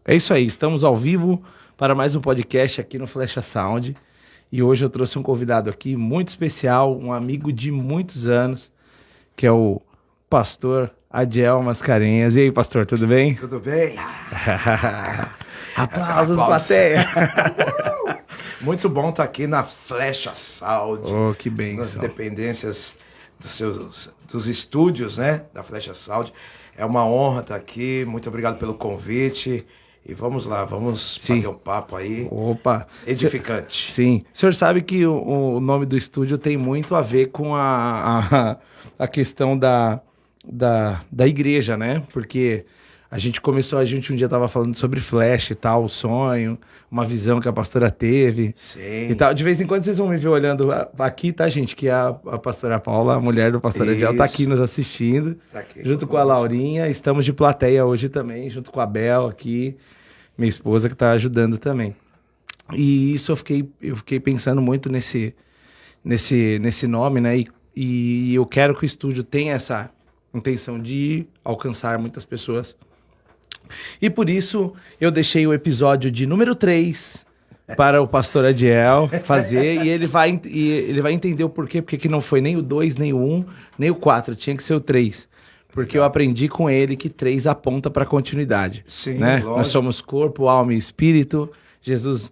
É isso aí, estamos ao vivo para mais um podcast aqui no Flecha Sound. E hoje eu trouxe um convidado aqui muito especial, um amigo de muitos anos, que é o pastor Adiel Mascarenhas. E aí, pastor, tudo bem? Tudo bem? Aplausos, plateia! Muito bom estar aqui na Flecha Sound. Oh, que Nas bênção. dependências dos estúdios, né? Da Flecha Sound. É uma honra estar aqui. Muito obrigado pelo convite. E vamos lá, vamos Sim. bater um papo aí. Opa! Edificante. Sim. O senhor sabe que o nome do estúdio tem muito a ver com a questão da igreja, né? Porque a gente um dia estava falando sobre flash e tal, o sonho, uma visão que a pastora teve. Sim. E tal. De vez em quando vocês vão me ver olhando aqui, tá, gente? Que a pastora Paula, a mulher do pastor Adiel, tá aqui Isso. nos assistindo. Tá aqui Junto com a conosco. Laurinha. Estamos de plateia hoje também, junto com a Bel aqui, minha esposa, que tá ajudando também. E isso eu fiquei pensando muito nesse nome, né? E eu quero que o estúdio tenha essa intenção de alcançar muitas pessoas. E por isso eu deixei o episódio de número 3 para o pastor Adiel fazer, e ele vai entender o porquê, porque que não foi nem o 2, nem o 1, nem o 4, tinha que ser o 3. Porque eu aprendi com ele que 3 aponta para a continuidade. Sim, né? lógico. Nós somos corpo, alma e espírito. Jesus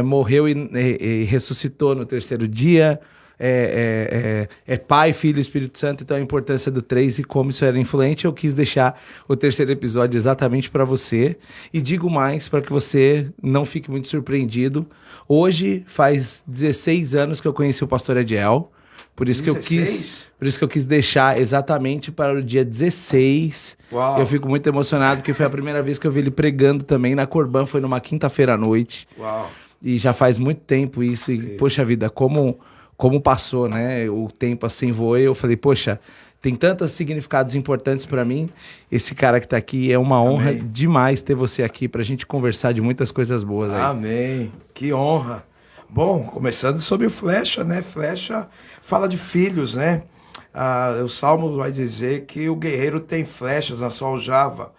morreu e ressuscitou no terceiro dia. É Pai, Filho e Espírito Santo. Então a importância do 3 e como isso era influente. Eu quis deixar o terceiro episódio exatamente para você. E digo mais, para que você não fique muito surpreendido. Hoje faz 16 anos que eu conheci o pastor Adiel. Por isso 16? por isso que eu quis deixar exatamente para o dia 16. Uau. Eu fico muito emocionado, porque foi a primeira vez que eu vi ele pregando também na Corban, foi numa quinta-feira à noite. Uau. E já faz muito tempo isso. E, poxa vida, como passou, né? O tempo assim voa. Eu falei, poxa, tem tantos significados importantes para mim. Esse cara que tá aqui, é uma honra demais ter você aqui pra gente conversar de muitas coisas boas aí. Amém. Que honra. Bom, começando sobre o Flecha, né? Flecha fala de filhos, né? O Salmo vai dizer que o guerreiro tem flechas na sua aljava.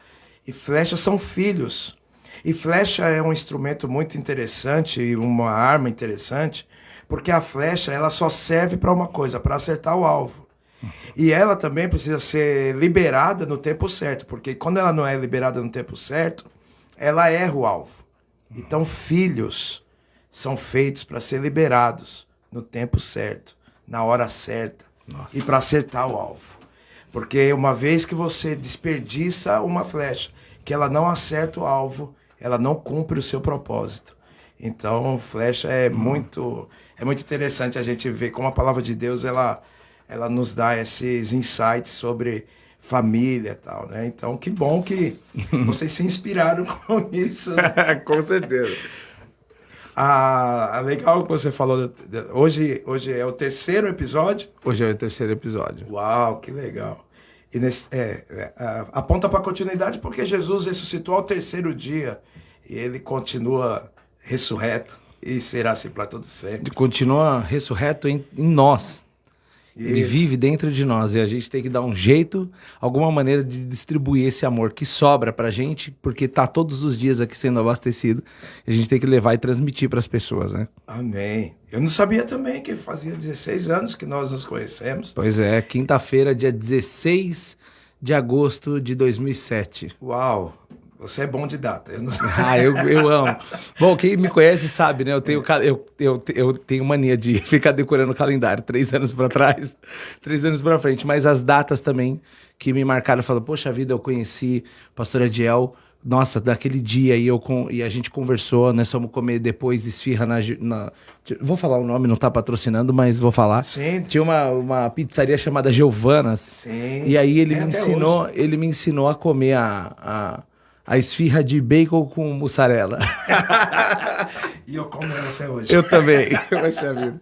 E flechas são filhos. E flecha é um instrumento muito interessante e uma arma interessante, porque a flecha ela só serve para uma coisa, para acertar o alvo. E ela também precisa ser liberada no tempo certo, porque quando ela não é liberada no tempo certo, ela erra o alvo. Então, filhos são feitos para ser liberados no tempo certo, na hora certa. Nossa. E para acertar o alvo. Porque uma vez que você desperdiça uma flecha, que ela não acerta o alvo, ela não cumpre o seu propósito. Então, flecha é muito interessante a gente ver como a palavra de Deus ela nos dá esses insights sobre família e tal, né? Então, que bom que vocês se inspiraram com isso, né? Com certeza. Legal que você falou. Hoje é o terceiro episódio. Hoje é o terceiro episódio. Uau, que legal. E aponta para a continuidade porque Jesus ressuscitou ao terceiro dia e ele continua ressurreto e será assim para todo sempre. Ele continua ressurreto em nós. Ele Isso. vive dentro de nós e a gente tem que dar um jeito, alguma maneira de distribuir esse amor que sobra pra gente, porque tá todos os dias aqui sendo abastecido. E a gente tem que levar e transmitir pras pessoas, né? Amém. Eu não sabia também que fazia 16 anos que nós nos conhecemos. Pois é, quinta-feira, dia 16 de agosto de 2007. Uau, você é bom de data. Eu não... Eu amo. Bom, quem me conhece sabe, né? Eu tenho mania de ficar decorando o calendário 3 anos pra trás, 3 anos pra frente. Mas as datas também que me marcaram, eu falo, poxa vida, eu conheci o pastor Adiel, nossa, daquele dia e a gente conversou, nós fomos comer depois esfirra vou falar o nome, não tá patrocinando, mas vou falar. Sim. Tinha uma pizzaria chamada Giovanas. Sim. E aí ele Tem me até ensinou, hoje. ele me ensinou a comer a esfirra de bacon com mussarela. E eu como ela até hoje. Eu também. Poxa vida.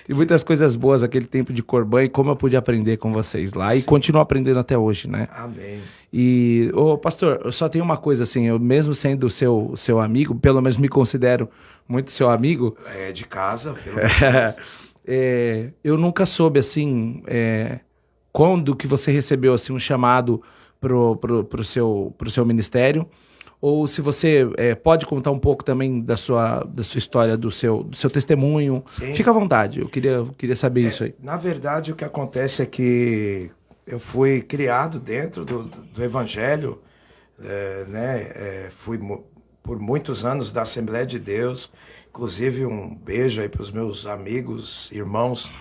E muitas coisas boas aquele tempo de Corban e como eu pude aprender com vocês lá. E continuo aprendendo até hoje, né? Amém. E, pastor, eu só tenho uma coisa assim, eu mesmo sendo seu amigo, pelo menos me considero muito seu amigo. É de casa, pelo menos. Eu nunca soube, assim, quando que você recebeu assim, um chamado pro seu ministério, ou se você pode contar um pouco também da sua história, do seu testemunho. Sim. Fica à vontade, eu queria saber isso aí. Na verdade, o que acontece é que eu fui criado dentro do Evangelho, né? Fui por muitos anos da Assembleia de Deus. Inclusive, um beijo aí para os meus amigos, irmãos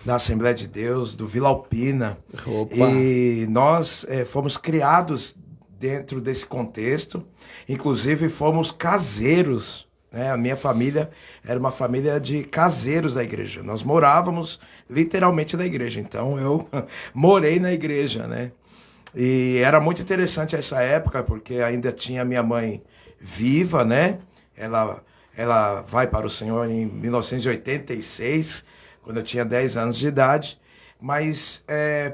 da Assembleia de Deus, do Vila Alpina. Opa. E nós fomos criados dentro desse contexto. Inclusive, fomos caseiros, né? A minha família era uma família de caseiros da igreja. Nós morávamos literalmente na igreja. Então, eu morei na igreja, né? E era muito interessante essa época, porque ainda tinha minha mãe viva, né? Ela vai para o Senhor em 1986, quando eu tinha 10 anos de idade, mas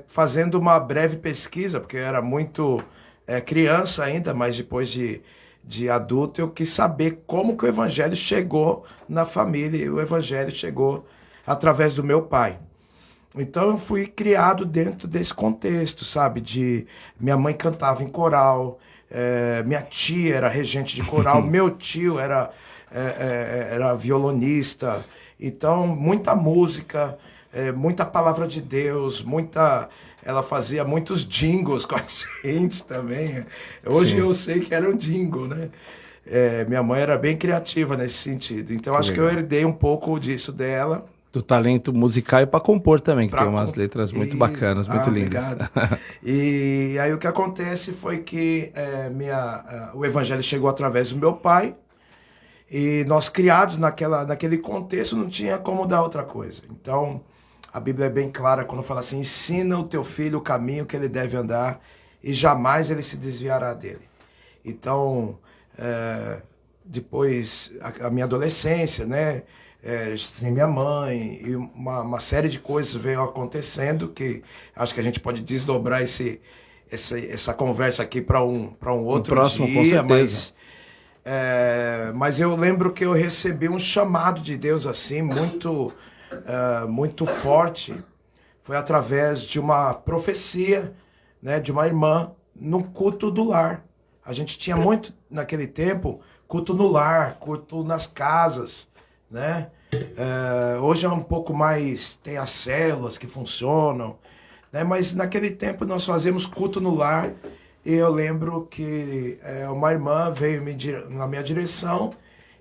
fazendo uma breve pesquisa, porque eu era muito criança ainda, mas depois de adulto eu quis saber como que o Evangelho chegou na família, e o Evangelho chegou através do meu pai. Então eu fui criado dentro desse contexto, sabe? Minha mãe cantava em coral, minha tia era regente de coral, meu tio era violonista. Então, muita música, muita palavra de Deus, ela fazia muitos jingles com a gente também. Hoje eu sei que era um jingle, né? Minha mãe era bem criativa nesse sentido. Então, acho que eu herdei um pouco disso dela. Do talento musical e para compor também, que tem umas letras muito bacanas, muito lindas. Obrigado. E aí o que acontece foi que o Evangelho chegou através do meu pai. E nós criados naquele contexto não tinha como dar outra coisa. Então, a Bíblia é bem clara quando fala assim: ensina o teu filho o caminho que ele deve andar e jamais ele se desviará dele. Então, depois, a minha adolescência, né? Sem minha mãe, e uma série de coisas veio acontecendo que acho que a gente pode desdobrar essa conversa aqui para um outro próximo, dia, com certeza. Mas eu lembro que eu recebi um chamado de Deus assim, muito forte. Foi através de uma profecia, né, de uma irmã, no culto do lar. A gente tinha muito, naquele tempo, culto no lar, culto nas casas, né? Hoje é um pouco mais, tem as células que funcionam, né? Mas naquele tempo nós fazíamos culto no lar. E eu lembro que uma irmã veio na minha direção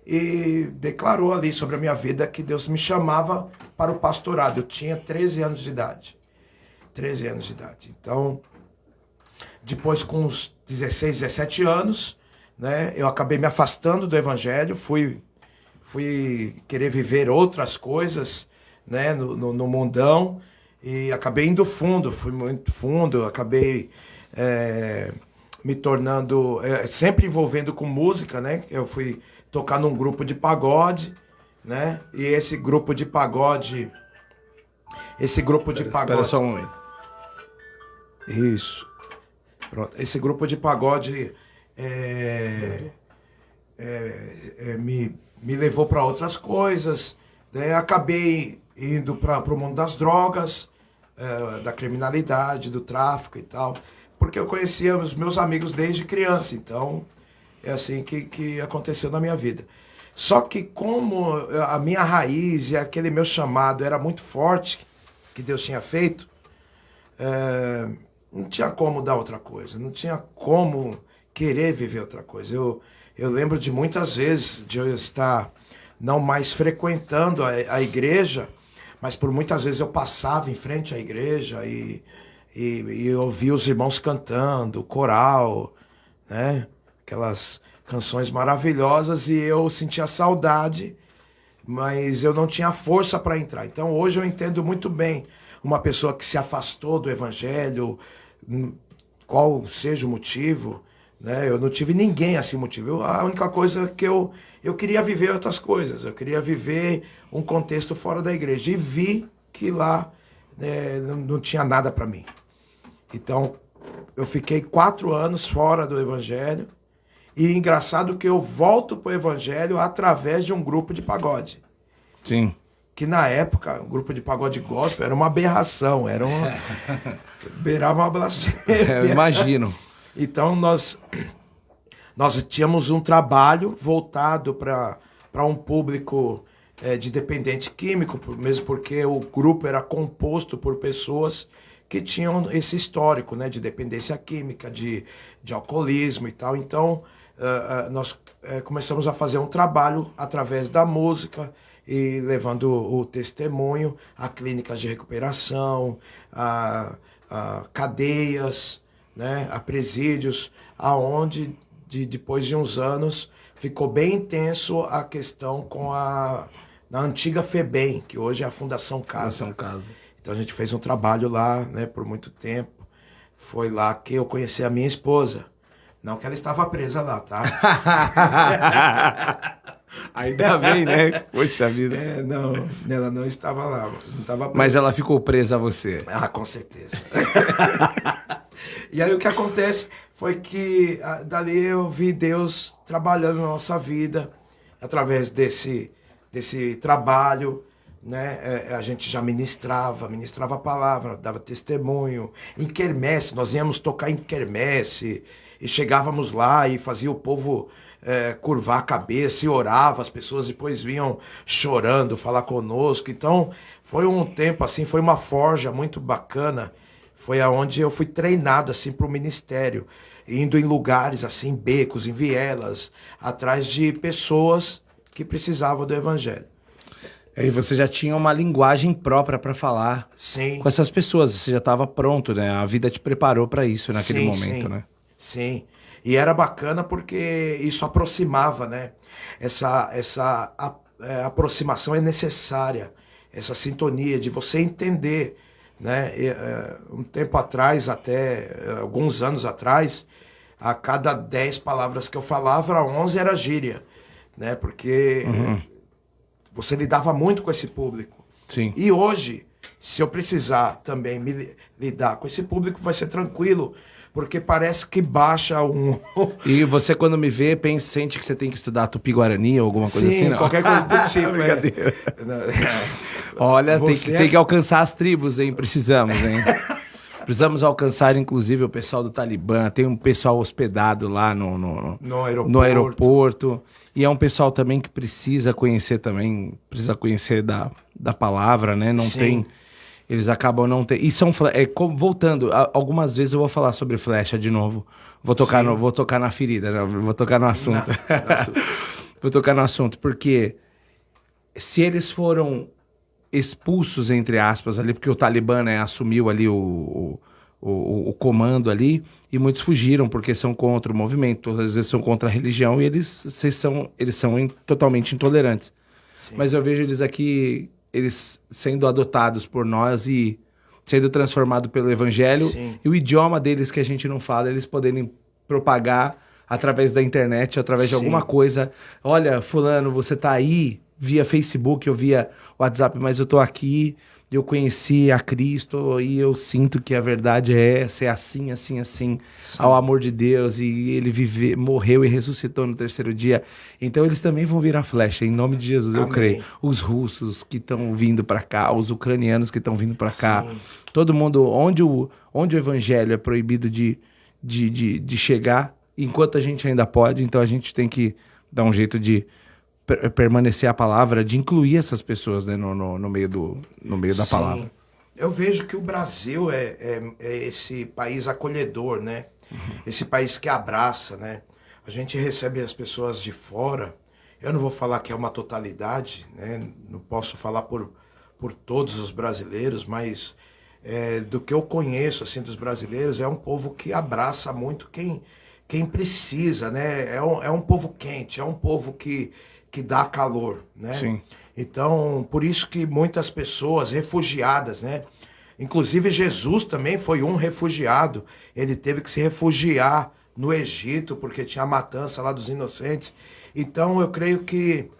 e declarou ali sobre a minha vida que Deus me chamava para o pastorado. Eu tinha 13 anos de idade. 13 anos de idade. Então, depois com uns 16, 17 anos, né, eu acabei me afastando do Evangelho, fui querer viver outras coisas, né, no mundão, e acabei indo fundo, fui muito fundo, acabei me tornando, sempre envolvendo com música, né? Eu fui tocar num grupo de pagode, né? E esse grupo de pagode... Espera só um aí. Isso. Pronto. Esse grupo de pagode me levou para outras coisas, né? Acabei indo para o mundo das drogas, da criminalidade, do tráfico e tal, porque eu conhecia os meus amigos desde criança. Então, é assim que aconteceu na minha vida. Só que como a minha raiz e aquele meu chamado era muito forte, que Deus tinha feito, não tinha como dar outra coisa, não tinha como querer viver outra coisa. Eu lembro de muitas vezes de eu estar não mais frequentando a igreja, mas por muitas vezes eu passava em frente à igreja e eu ouvia os irmãos cantando, coral, né? Aquelas canções maravilhosas, e eu sentia saudade, mas eu não tinha força para entrar. Então hoje eu entendo muito bem uma pessoa que se afastou do Evangelho, qual seja o motivo, né? Eu não tive ninguém assim motivo. A única coisa que eu queria viver outras coisas, eu queria viver um contexto fora da igreja, e vi que lá não tinha nada para mim. Então eu fiquei 4 anos fora do Evangelho, e engraçado que eu volto para o Evangelho através de um grupo de pagode. Sim. Que na época, o grupo de pagode gospel era uma aberração, beirava uma blasfêmia. Eu imagino. Então nós nós tínhamos um trabalho voltado para um público de dependente químico, mesmo porque o grupo era composto por pessoas que tinham esse histórico, né, de dependência química, de alcoolismo e tal. Então, nós começamos a fazer um trabalho através da música e levando o testemunho a clínicas de recuperação, a cadeias, né, a presídios, aonde depois de uns anos ficou bem intenso a questão com na antiga FEBEM, que hoje é a Fundação Casa. Fundação Casa. Então a gente fez um trabalho lá, né, por muito tempo. Foi lá que eu conheci a minha esposa. Não que ela estava presa lá, tá? Ainda bem, né? Poxa vida. Não, ela não estava lá. Não estava presa. Mas ela ficou presa a você. Ah, com certeza. E aí o que acontece foi que dali eu vi Deus trabalhando na nossa vida, através desse trabalho, né? A gente já ministrava a palavra, dava testemunho. Em quermesse, nós íamos tocar em quermesse, e chegávamos lá e fazia o povo curvar a cabeça e orava, as pessoas depois vinham chorando, falar conosco. Então foi um tempo assim, foi uma forja muito bacana. Foi aonde eu fui treinado assim para o ministério, indo em lugares assim, becos, em vielas, atrás de pessoas que precisavam do evangelho. E você já tinha uma linguagem própria para falar Sim. com essas pessoas, você já estava pronto, né? A vida te preparou para isso naquele momento, né? Sim. E era bacana porque isso aproximava, né? Essa aproximação é necessária, essa sintonia de você entender, né? Um tempo atrás, até alguns anos atrás, a cada 10 palavras que eu falava, 11 era gíria, né? Porque você lidava muito com esse público. Sim. E hoje, se eu precisar também lidar com esse público, vai ser tranquilo, porque parece que baixa um... E você, quando me vê, sente que você tem que estudar Tupi-Guarani ou alguma coisa assim? Sim, Não? qualquer coisa do tipo. Brincadeira. Olha, tem que alcançar as tribos, hein? Precisamos, hein? Precisamos alcançar, inclusive, o pessoal do Talibã. Tem um pessoal hospedado lá no aeroporto. E é um pessoal também que precisa conhecer da palavra, né? Não Sim. tem... Eles acabam não ter... E são... voltando, algumas vezes eu vou falar sobre flecha de novo. Vou tocar na ferida, né? Vou tocar no assunto. Vou tocar no assunto, porque se eles foram expulsos, entre aspas, ali, porque o Talibã, né, assumiu ali o comando ali, e muitos fugiram porque são contra o movimento, às vezes são contra a religião, e eles são totalmente intolerantes. Sim. Mas eu vejo eles aqui, eles sendo adotados por nós e sendo transformados pelo evangelho. Sim. E o idioma deles que a gente não fala, eles poderem propagar através da internet, através de alguma coisa. Olha, fulano, você tá aí via Facebook ou via WhatsApp, mas eu tô aqui, eu conheci a Cristo e eu sinto que a verdade é essa, é assim, assim, assim, ao amor de Deus, e ele morreu e ressuscitou no terceiro dia. Então eles também vão virar flecha, em nome de Jesus. Amém. Eu creio. Os russos que estão vindo para cá, os ucranianos que estão vindo para cá, todo mundo, onde o evangelho é proibido de chegar, enquanto a gente ainda pode, então a gente tem que dar um jeito de permanecer a palavra, de incluir essas pessoas, né, no meio da palavra. Eu vejo que o Brasil é esse país acolhedor, né? Esse país que abraça, né? A gente recebe as pessoas de fora. Eu não vou falar que é uma totalidade, né? Não posso falar por todos os brasileiros, mas do que eu conheço assim dos brasileiros, é um povo que abraça muito quem precisa, né? É um povo quente, é um povo que dá calor, né? Sim. Então, por isso que muitas pessoas refugiadas, né? Inclusive Jesus também foi um refugiado. Ele teve que se refugiar no Egito porque tinha a matança lá dos inocentes. Então, eu creio que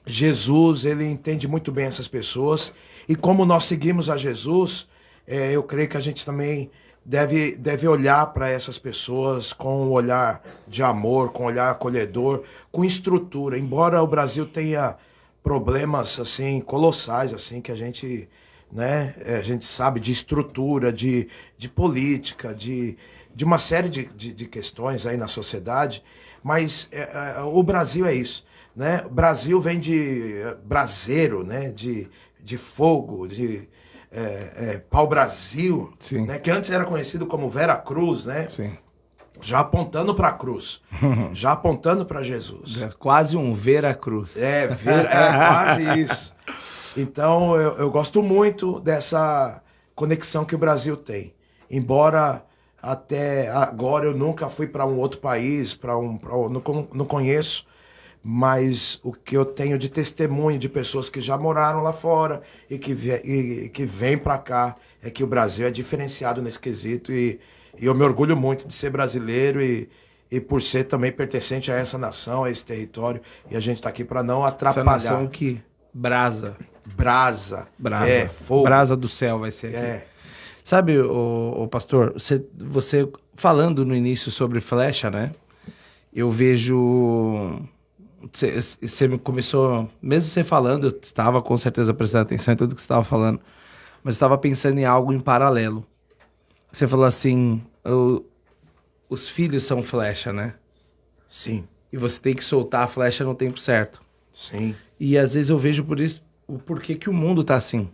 Jesus, ele entende muito bem essas pessoas. E como nós seguimos a Jesus, eu creio que a gente também deve olhar para essas pessoas com um olhar de amor, com um olhar acolhedor, com estrutura. Embora o Brasil tenha problemas assim colossais, assim, que a gente, né, a gente sabe, de estrutura, de política, de de uma série de questões aí na sociedade, mas o Brasil é isso, né? O Brasil vem de braseiro, né? De fogo, de pau-brasil, Sim. né? Que antes era conhecido como Vera Cruz, né? Sim. Já apontando para a cruz, já apontando para Jesus. É quase um Veracruz. É quase isso. Então, eu gosto muito dessa conexão que o Brasil tem. Embora até agora eu nunca fui para um outro país, não conheço, mas o que eu tenho de testemunho de pessoas que já moraram lá fora e que vêm para cá é que o Brasil é diferenciado nesse quesito e eu me orgulho muito de ser brasileiro e por ser também pertencente a essa nação, a esse território. E a gente está aqui para não atrapalhar. Essa nação que brasa. Brasa. Brasa. É, fogo. Brasa do céu vai ser aqui. É. Sabe, o pastor, você falando no início sobre flecha, né? Eu vejo... Você começou... Mesmo você falando, eu estava com certeza prestando atenção em tudo que você estava falando, mas estava pensando em algo em paralelo. Você falou assim, os filhos são flecha, né? Sim. E você tem que soltar a flecha no tempo certo. Sim. E às vezes eu vejo por isso o porquê que o mundo tá assim.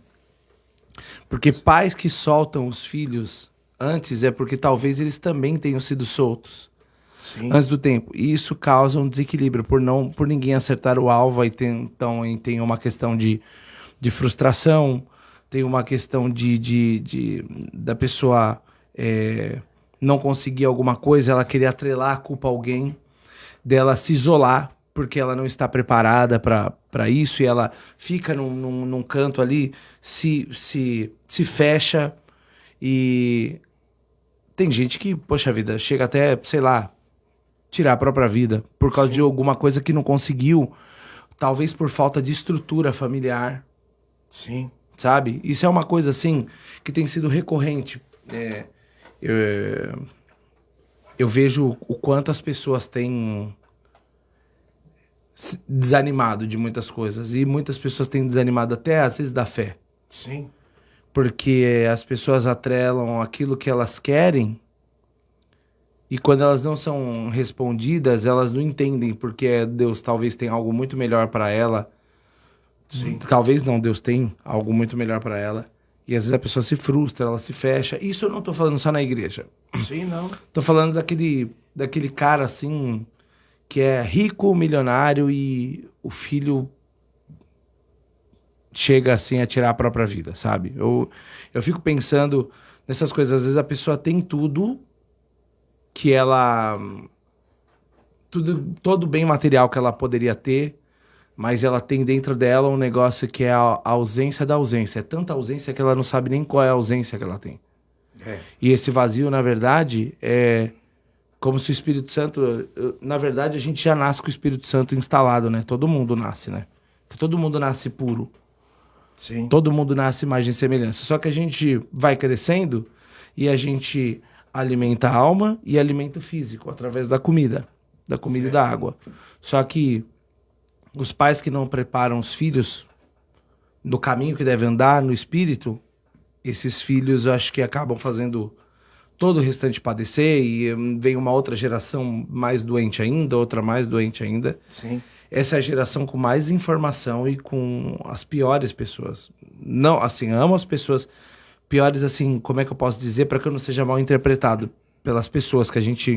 Porque pais que soltam os filhos antes é porque talvez eles também tenham sido soltos. Sim. Antes do tempo. E isso causa um desequilíbrio por ninguém acertar o alvo. Aí tem uma questão de frustração, tem uma questão da pessoa não conseguir alguma coisa, ela querer atrelar a culpa a alguém, dela se isolar porque ela não está preparada para isso e ela fica num canto ali, se fecha e tem gente que, poxa vida, chega até, sei lá, tirar a própria vida por causa de alguma coisa que não conseguiu, talvez por falta de estrutura familiar. Sim. Sabe? Isso é uma coisa, assim, que tem sido recorrente. Eu vejo o quanto as pessoas têm desanimado de muitas coisas. E muitas pessoas têm desanimado até, às vezes, da fé. Sim. Porque as pessoas atrelam aquilo que elas querem e quando elas não são respondidas, elas não entendem porque Deus talvez tenha algo muito melhor para ela. Sim. Talvez não, Deus tem algo muito melhor para ela. E às vezes a pessoa se frustra, ela se fecha. Isso eu não tô falando só na igreja. Sim, não. Tô falando daquele cara assim, que é rico, milionário e o filho chega assim a tirar a própria vida, sabe? Eu fico pensando nessas coisas. Às vezes a pessoa tem tudo que ela... todo bem material que ela poderia ter, mas ela tem dentro dela um negócio que é a ausência da ausência. É tanta ausência que ela não sabe nem qual é a ausência que ela tem. E esse vazio, na verdade, é como se o Espírito Santo... Na verdade, a gente já nasce com o Espírito Santo instalado, né? Todo mundo nasce, né? Porque todo mundo nasce puro. Sim. Todo mundo nasce imagem e semelhança. Só que a gente vai crescendo e a gente alimenta a alma e alimenta o físico através da comida. Da comida e da água. Só que os pais que não preparam os filhos no caminho que devem andar, no espírito, esses filhos eu acho que acabam fazendo todo o restante padecer e vem uma outra geração mais doente ainda, outra mais doente ainda. Sim. Essa é a geração com mais informação e com as piores pessoas. Não, assim, amo as pessoas piores, assim, como é que eu posso dizer para que eu não seja mal interpretado pelas pessoas que a gente...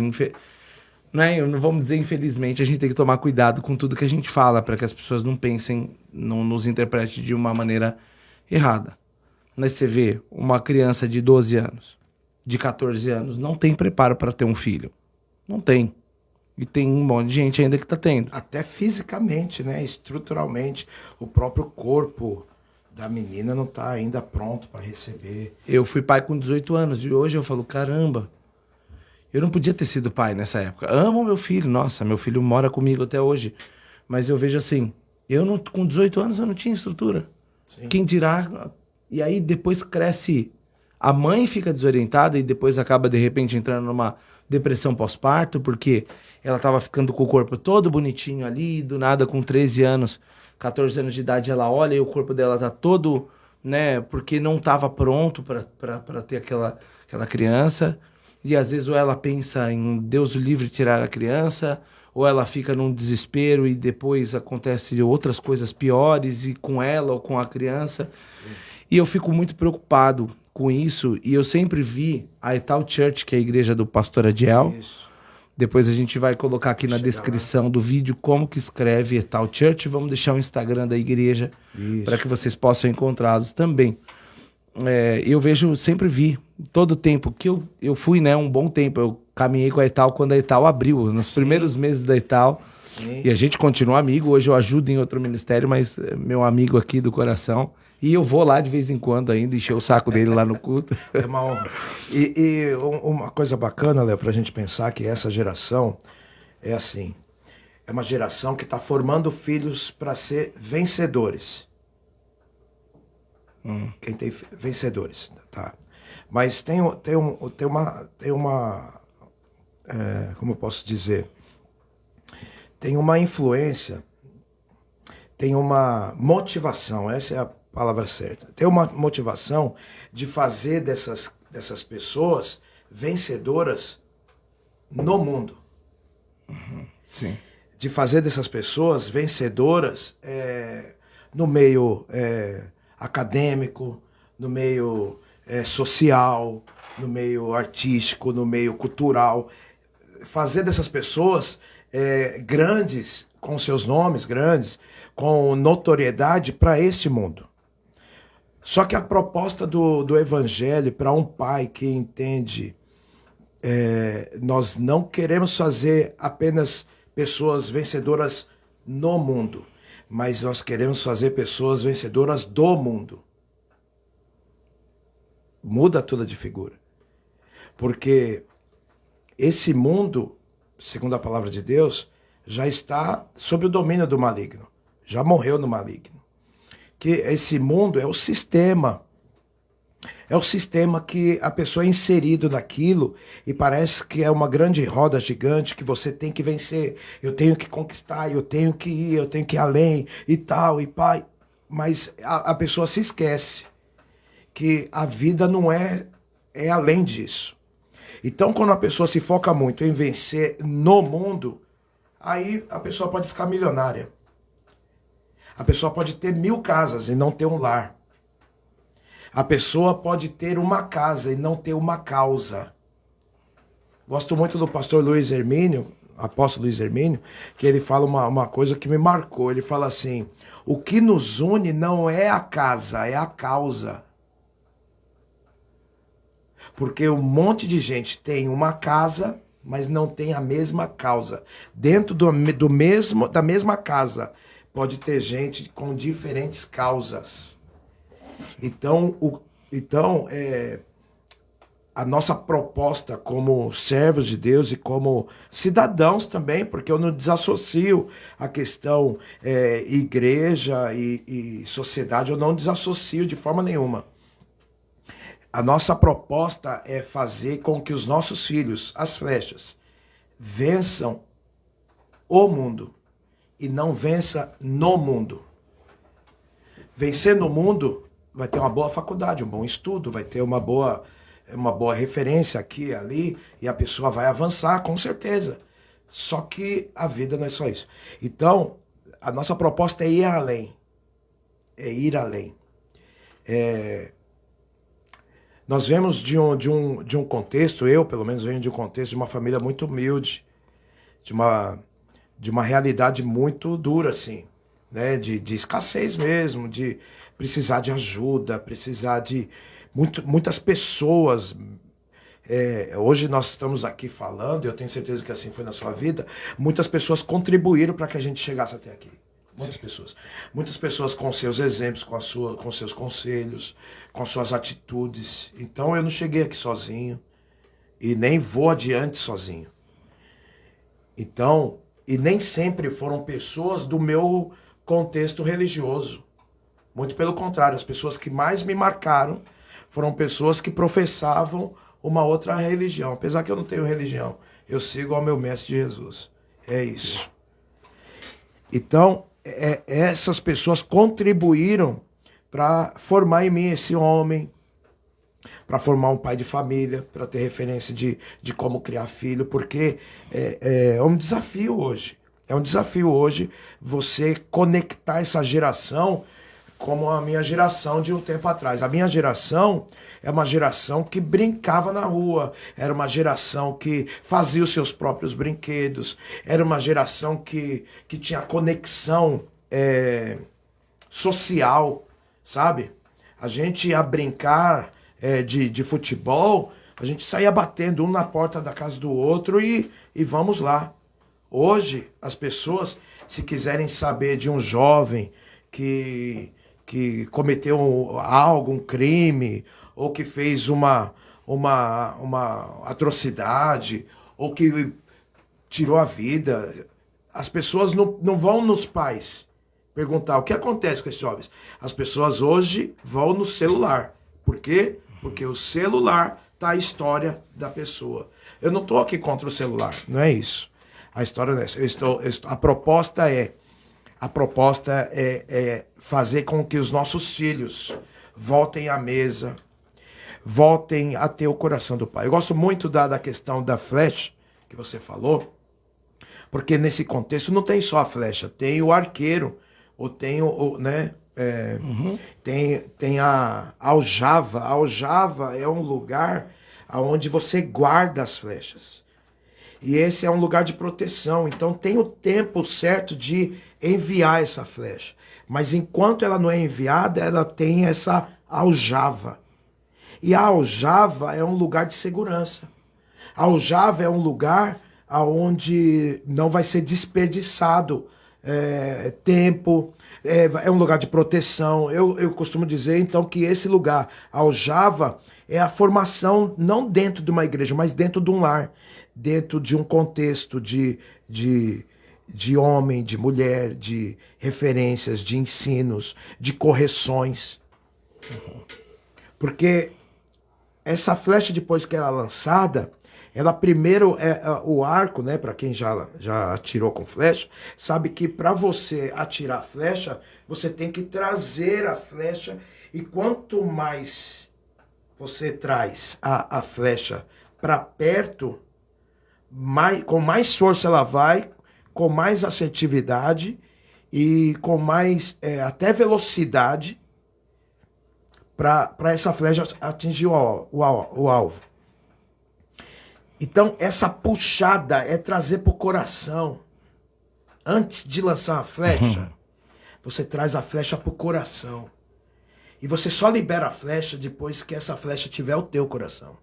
Não vamos dizer infelizmente, a gente tem que tomar cuidado com tudo que a gente fala para que as pessoas não pensem, não nos interpretem de uma maneira errada. Mas você vê uma criança de 12 anos, de 14 anos, não tem preparo para ter um filho. Não tem. E tem um monte de gente ainda que está tendo. Até fisicamente, né? Estruturalmente, o próprio corpo da menina não está ainda pronto para receber. Eu fui pai com 18 anos e hoje eu falo, caramba, eu não podia ter sido pai nessa época. Amo meu filho, nossa, meu filho mora comigo até hoje. Mas eu vejo assim, com 18 anos eu não tinha estrutura. Sim. Quem dirá... E aí depois cresce... A mãe fica desorientada e depois acaba de repente entrando numa depressão pós-parto, porque ela estava ficando com o corpo todo bonitinho ali, do nada com 13 anos, 14 anos de idade, ela olha e o corpo dela tá todo, né, porque não estava pronto para ter aquela criança. e às vezes ou ela pensa em Deus o livre tirar a criança, ou ela fica num desespero e depois acontece outras coisas piores e com ela ou com a criança. E eu fico muito preocupado com isso, e eu sempre vi a Etal Church, que é a igreja do pastor Adiel. Isso. Depois a gente vai colocar aqui na Chegar descrição do vídeo como que escreve Etal Church. Vamos deixar o Instagram da igreja para que vocês possam encontrá-los também. Eu vejo, sempre vi, todo o tempo que eu fui, né, um bom tempo, eu caminhei com a Etal quando a Etal abriu, nos primeiros meses da Etal. Sim. E a gente continua amigo, hoje eu ajudo em outro ministério, mas é meu amigo aqui do coração. E eu vou lá de vez em quando ainda, encher o saco dele lá no culto. É uma honra. E uma coisa bacana, Léo, para a gente pensar que essa geração é assim. É uma geração que está formando filhos para ser vencedores. Quem tem vencedores, tá? Mas tem uma como eu posso dizer? Tem uma influência, tem uma motivação, essa é a palavra certa. Tem uma motivação de fazer dessas pessoas vencedoras no mundo. Sim. De fazer dessas pessoas vencedoras no meio acadêmico, no meio social, no meio artístico, no meio cultural. Fazer dessas pessoas grandes, com seus nomes grandes, com notoriedade para este mundo. Só que a proposta do evangelho para um pai que entende, nós não queremos fazer apenas pessoas vencedoras no mundo, mas nós queremos fazer pessoas vencedoras do mundo. Muda toda de figura. Porque esse mundo, segundo a palavra de Deus, já está sob o domínio do maligno. Já morreu no maligno. Que esse mundo é o sistema. É o sistema que a pessoa é inserido naquilo e parece que é uma grande roda gigante que você tem que vencer. Eu tenho que conquistar, eu tenho que ir além e tal, e pai. Mas a pessoa se esquece que a vida não é além disso. Então, quando a pessoa se foca muito em vencer no mundo, aí a pessoa pode ficar milionária. A pessoa pode ter 1000 casas e não ter um lar. A pessoa pode ter uma casa e não ter uma causa. Gosto muito do pastor Luiz Hermínio, apóstolo Luiz Hermínio, que ele fala uma coisa que me marcou. Ele fala assim: o que nos une não é a casa, é a causa. Porque um monte de gente tem uma casa, mas não tem a mesma causa. Dentro da mesma casa, pode ter gente com diferentes causas. Então, a nossa proposta como servos de Deus e como cidadãos também, porque eu não desassocio a questão igreja e sociedade, eu não desassocio de forma nenhuma. A nossa proposta é fazer com que os nossos filhos, as flechas, vençam o mundo e não vença no mundo. Vencer no mundo vai ter uma boa faculdade, um bom estudo, vai ter uma boa referência aqui e ali, e a pessoa vai avançar, com certeza. Só que a vida não é só isso. Então, a nossa proposta é ir além. É ir além. Nós vemos de um contexto, eu pelo menos venho de um contexto de uma família muito humilde, de uma realidade muito dura, assim, né? De escassez mesmo, de precisar de ajuda, precisar de muitas pessoas. Hoje nós estamos aqui falando, e eu tenho certeza que assim foi na sua vida, muitas pessoas contribuíram para que a gente chegasse até aqui. Muitas pessoas. Muitas pessoas com seus exemplos, com seus conselhos, com suas atitudes. Então eu não cheguei aqui sozinho e nem vou adiante sozinho. Então, e nem sempre foram pessoas do meu contexto religioso. Muito pelo contrário, as pessoas que mais me marcaram foram pessoas que professavam uma outra religião. Apesar que eu não tenho religião, eu sigo ao meu mestre Jesus. É isso. Então, essas pessoas contribuíram para formar em mim esse homem, para formar um pai de família, para ter referência de como criar filho, porque é um desafio hoje. É um desafio hoje você conectar essa geração como a minha geração de um tempo atrás. A minha geração é uma geração que brincava na rua, era uma geração que fazia os seus próprios brinquedos, era uma geração que tinha conexão social, sabe? A gente ia brincar de futebol, a gente saía batendo um na porta da casa do outro e vamos lá. Hoje, as pessoas, se quiserem saber de um jovem que cometeu algo, um crime, ou que fez uma atrocidade, ou que tirou a vida, as pessoas não vão nos pais perguntar o que acontece com esses jovens. As pessoas hoje vão no celular. Por quê? Porque o celular tá a história da pessoa. Eu não estou aqui contra o celular, não é isso. A história não é essa. A proposta é fazer com que os nossos filhos voltem à mesa, voltem a ter o coração do pai. Eu gosto muito da questão da flecha que você falou, porque nesse contexto não tem só a flecha, tem o arqueiro, ou tem né? Tem a aljava. A aljava é um lugar onde você guarda as flechas. E esse é um lugar de proteção. Então tem o tempo certo de enviar essa flecha. Mas enquanto ela não é enviada, ela tem essa aljava. E a aljava é um lugar de segurança. A aljava é um lugar onde não vai ser desperdiçado tempo. É um lugar de proteção. Eu costumo dizer, então, que esse lugar, a aljava, é a formação não dentro de uma igreja, mas dentro de um lar. Dentro de um contexto de homem, de mulher, de referências, de ensinos, de correções. Porque essa flecha, depois que ela é lançada, ela primeiro o arco, né? Para quem já atirou com flecha, sabe que para você atirar a flecha, você tem que trazer a flecha, e quanto mais você traz a flecha para perto, com mais força ela vai, com mais assertividade e com mais até velocidade para essa flecha atingir o alvo. Então, essa puxada é trazer para o coração. Antes de lançar a flecha, você traz a flecha para o coração. E você só libera a flecha depois que essa flecha tiver o teu coração.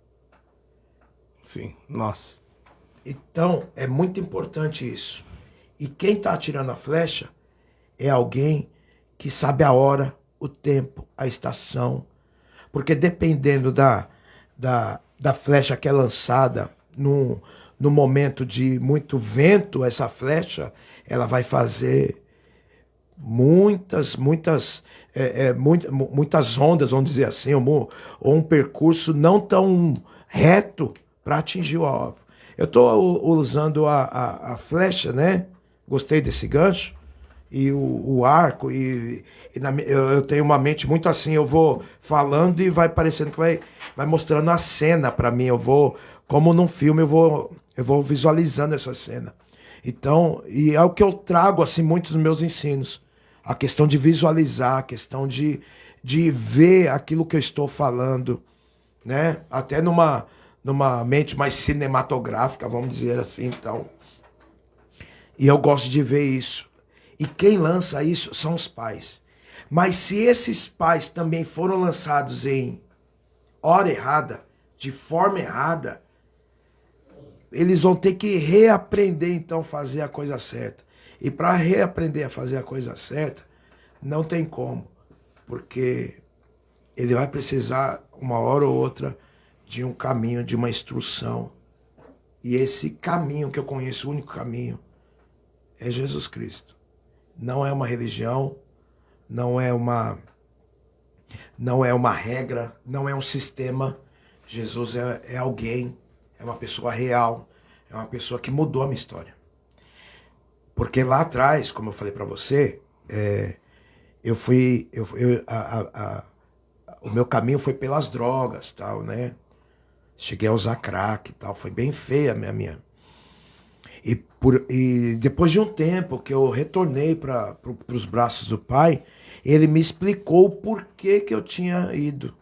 Sim, nossa. Então, é muito importante isso. E quem está atirando a flecha é alguém que sabe a hora, o tempo, a estação. Porque dependendo da flecha que é lançada no momento de muito vento, essa flecha, ela vai fazer muitas ondas, vamos dizer assim, ou um percurso não tão reto para atingir o alvo. Eu estou usando a flecha, né? Gostei desse gancho. E o arco. Eu tenho uma mente muito assim. Eu vou falando e vai parecendo que vai mostrando a cena para mim. Eu vou, como num filme, eu vou visualizando essa cena. Então, e é o que eu trago assim muito nos meus ensinos. A questão de visualizar, a questão de ver aquilo que eu estou falando, né? Até numa mente mais cinematográfica, vamos dizer assim, então. E eu gosto de ver isso. E quem lança isso são os pais. Mas se esses pais também foram lançados em hora errada, de forma errada, eles vão ter que reaprender, então, fazer a coisa certa. E para reaprender a fazer a coisa certa, não tem como. Porque ele vai precisar, uma hora ou outra, de um caminho, de uma instrução. E esse caminho que eu conheço, o único caminho, é Jesus Cristo. Não é uma religião, não é uma regra, não é um sistema. Jesus é alguém, é uma pessoa real, é uma pessoa que mudou a minha história. Porque lá atrás, como eu falei para você, o meu caminho foi pelas drogas, tal, né? Cheguei a usar crack e tal, foi bem feia a minha. E depois de um tempo que eu retornei para os braços do pai, ele me explicou o porquê que eu tinha ido.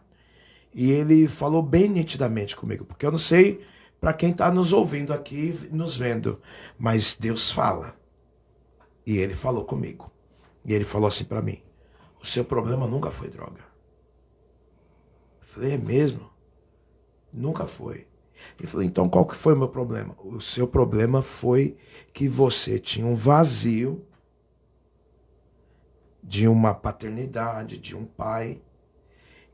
E ele falou bem nitidamente comigo, porque eu não sei para quem está nos ouvindo aqui, nos vendo, mas Deus fala. E ele falou comigo. E ele falou assim para mim: o seu problema nunca foi droga. Eu falei: é mesmo? Nunca foi. Ele falou: então qual que foi o meu problema? O seu problema foi que você tinha um vazio de uma paternidade, de um pai,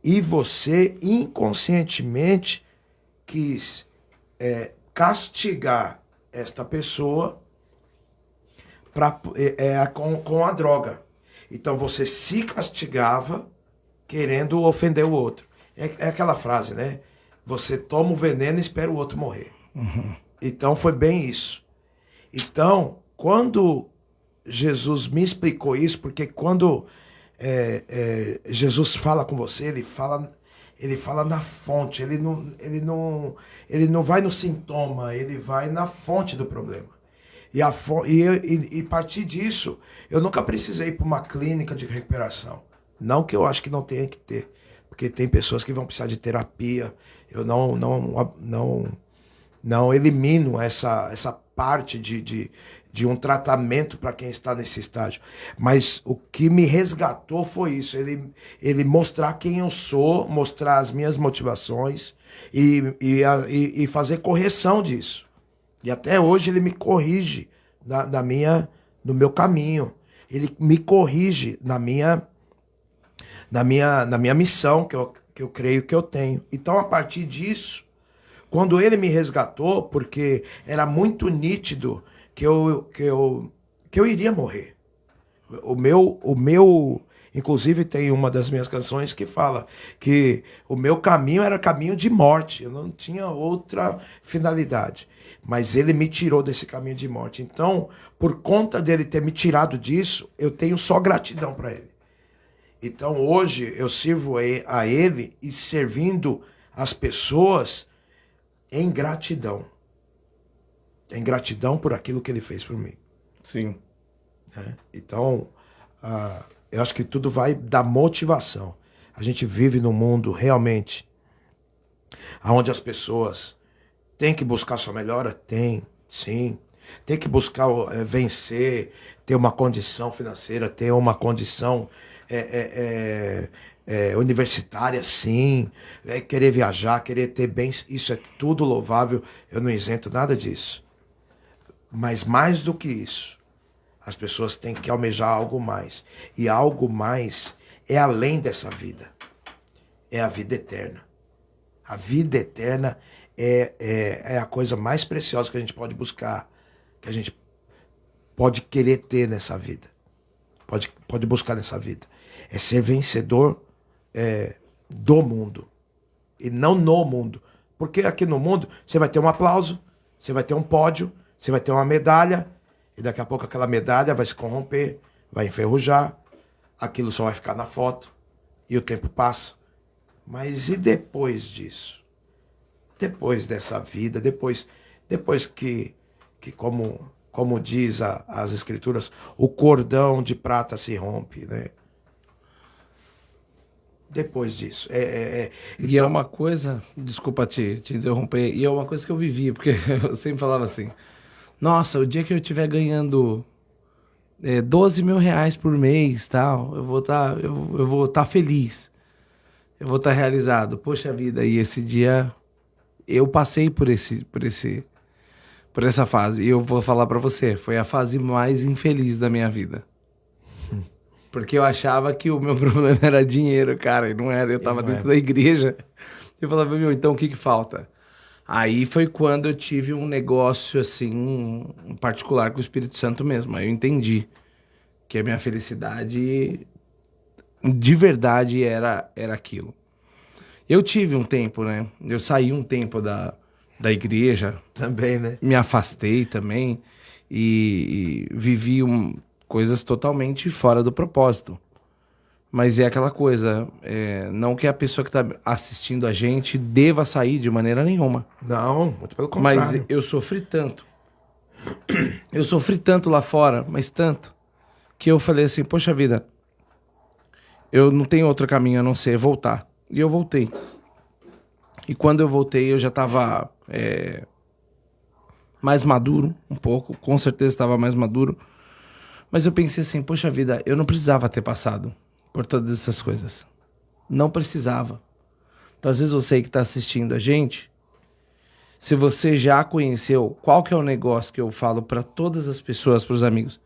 e você inconscientemente quis castigar esta pessoa com a droga. Então você se castigava querendo ofender o outro. É aquela frase, né? Você toma o veneno e espera o outro morrer. Uhum. Então foi bem isso. Então, quando Jesus me explicou isso, porque quando Jesus fala com você, ele fala na fonte, ele não vai no sintoma, ele vai na fonte do problema. E a partir disso, eu nunca precisei ir para uma clínica de recuperação. Não que eu acho que não tenha que ter, porque tem pessoas que vão precisar de terapia. Eu não elimino essa parte de um tratamento para quem está nesse estágio. Mas o que me resgatou foi isso. Ele mostrar quem eu sou, mostrar as minhas motivações e fazer correção disso. E até hoje ele me corrige no meu caminho. Ele me corrige na minha missão que eu creio que eu tenho. Então, a partir disso, quando ele me resgatou, porque era muito nítido que eu iria morrer. Inclusive tem uma das minhas canções que fala que o meu caminho era caminho de morte, eu não tinha outra finalidade. Mas ele me tirou desse caminho de morte. Então, por conta dele ter me tirado disso, eu tenho só gratidão para ele. Então hoje eu sirvo a ele e servindo as pessoas em gratidão. Em gratidão por aquilo que ele fez por mim. Sim. Então, eu acho que tudo vai da motivação. A gente vive num mundo realmente onde as pessoas têm que buscar sua melhora? Tem, sim. Tem que buscar vencer, ter uma condição financeira, ter uma condição universitária, sim. Querer viajar, querer ter bens, isso é tudo louvável. Eu não isento nada disso. Mas mais do que isso, as pessoas têm que almejar algo mais. E algo mais é além dessa vida. É a vida eterna. A vida eterna é a coisa mais preciosa que a gente pode buscar, que a gente pode querer ter nessa vida. Pode buscar nessa vida. É ser vencedor do mundo. E não no mundo. Porque aqui no mundo você vai ter um aplauso, você vai ter um pódio, você vai ter uma medalha, e daqui a pouco aquela medalha vai se corromper, vai enferrujar, aquilo só vai ficar na foto, e o tempo passa. Mas e depois disso? Depois dessa vida, depois que como diz as escrituras, o cordão de prata se rompe, né? Depois disso. E é uma coisa, desculpa te interromper, e é uma coisa que eu vivia, porque eu sempre falava assim, nossa, o dia que eu estiver ganhando 12 mil reais por mês, tal, eu vou estar feliz, eu vou estar realizado. Poxa vida, e esse dia eu passei por essa fase, e eu vou falar pra você, foi a fase mais infeliz da minha vida. Porque eu achava que o meu problema era dinheiro, cara, e não era. Eu tava dentro da igreja. Eu falava, meu, então o que falta? Aí foi quando eu tive um negócio, assim, um particular com o Espírito Santo mesmo. Aí eu entendi que a minha felicidade, de verdade, era aquilo. Eu tive um tempo, né? Eu saí um tempo da igreja. Também, né? Me afastei também. E vivi coisas totalmente fora do propósito. Mas é aquela coisa, não que a pessoa que está assistindo a gente deva sair de maneira nenhuma. Não, muito pelo Mas contrário. eu sofri tanto. Eu sofri tanto lá fora, mas tanto, que eu falei assim, poxa vida, eu não tenho outro caminho a não ser voltar. E eu voltei. E quando eu voltei, eu já estava mais maduro, um pouco. Com certeza estava mais maduro. Mas eu pensei assim, poxa vida, eu não precisava ter passado por todas essas coisas. Não precisava. Então, às vezes você que está assistindo a gente, se você já conheceu, qual que é o negócio que eu falo para todas as pessoas, para os amigos?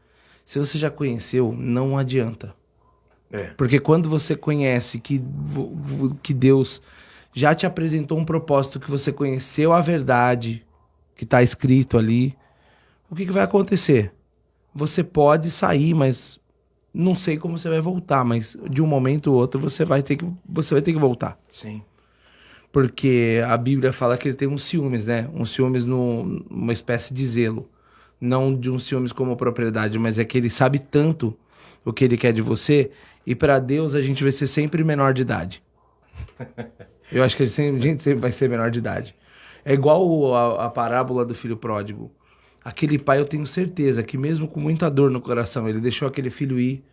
Se você já conheceu, não adianta. Porque quando você conhece que Deus já te apresentou um propósito, que você conheceu a verdade que está escrito ali, o que vai acontecer? Você pode sair, mas não sei como você vai voltar, mas de um momento ou outro você vai ter que voltar. Sim. Porque a Bíblia fala que ele tem uns ciúmes, né? Uns ciúmes numa espécie de zelo. Não de uns ciúmes como propriedade, mas é que ele sabe tanto o que ele quer de você, e para Deus a gente vai ser sempre menor de idade. Eu acho que a gente sempre vai ser menor de idade. É igual a parábola do filho pródigo. Aquele pai, eu tenho certeza que mesmo com muita dor no coração, ele deixou aquele filho ir,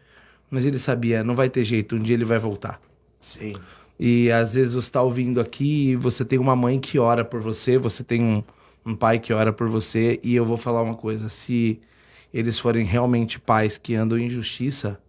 mas ele sabia, não vai ter jeito, um dia ele vai voltar. Sim. E às vezes você está ouvindo aqui, você tem uma mãe que ora por você, você tem um pai que ora por você, e eu vou falar uma coisa, se eles forem realmente pais que andam em justiça,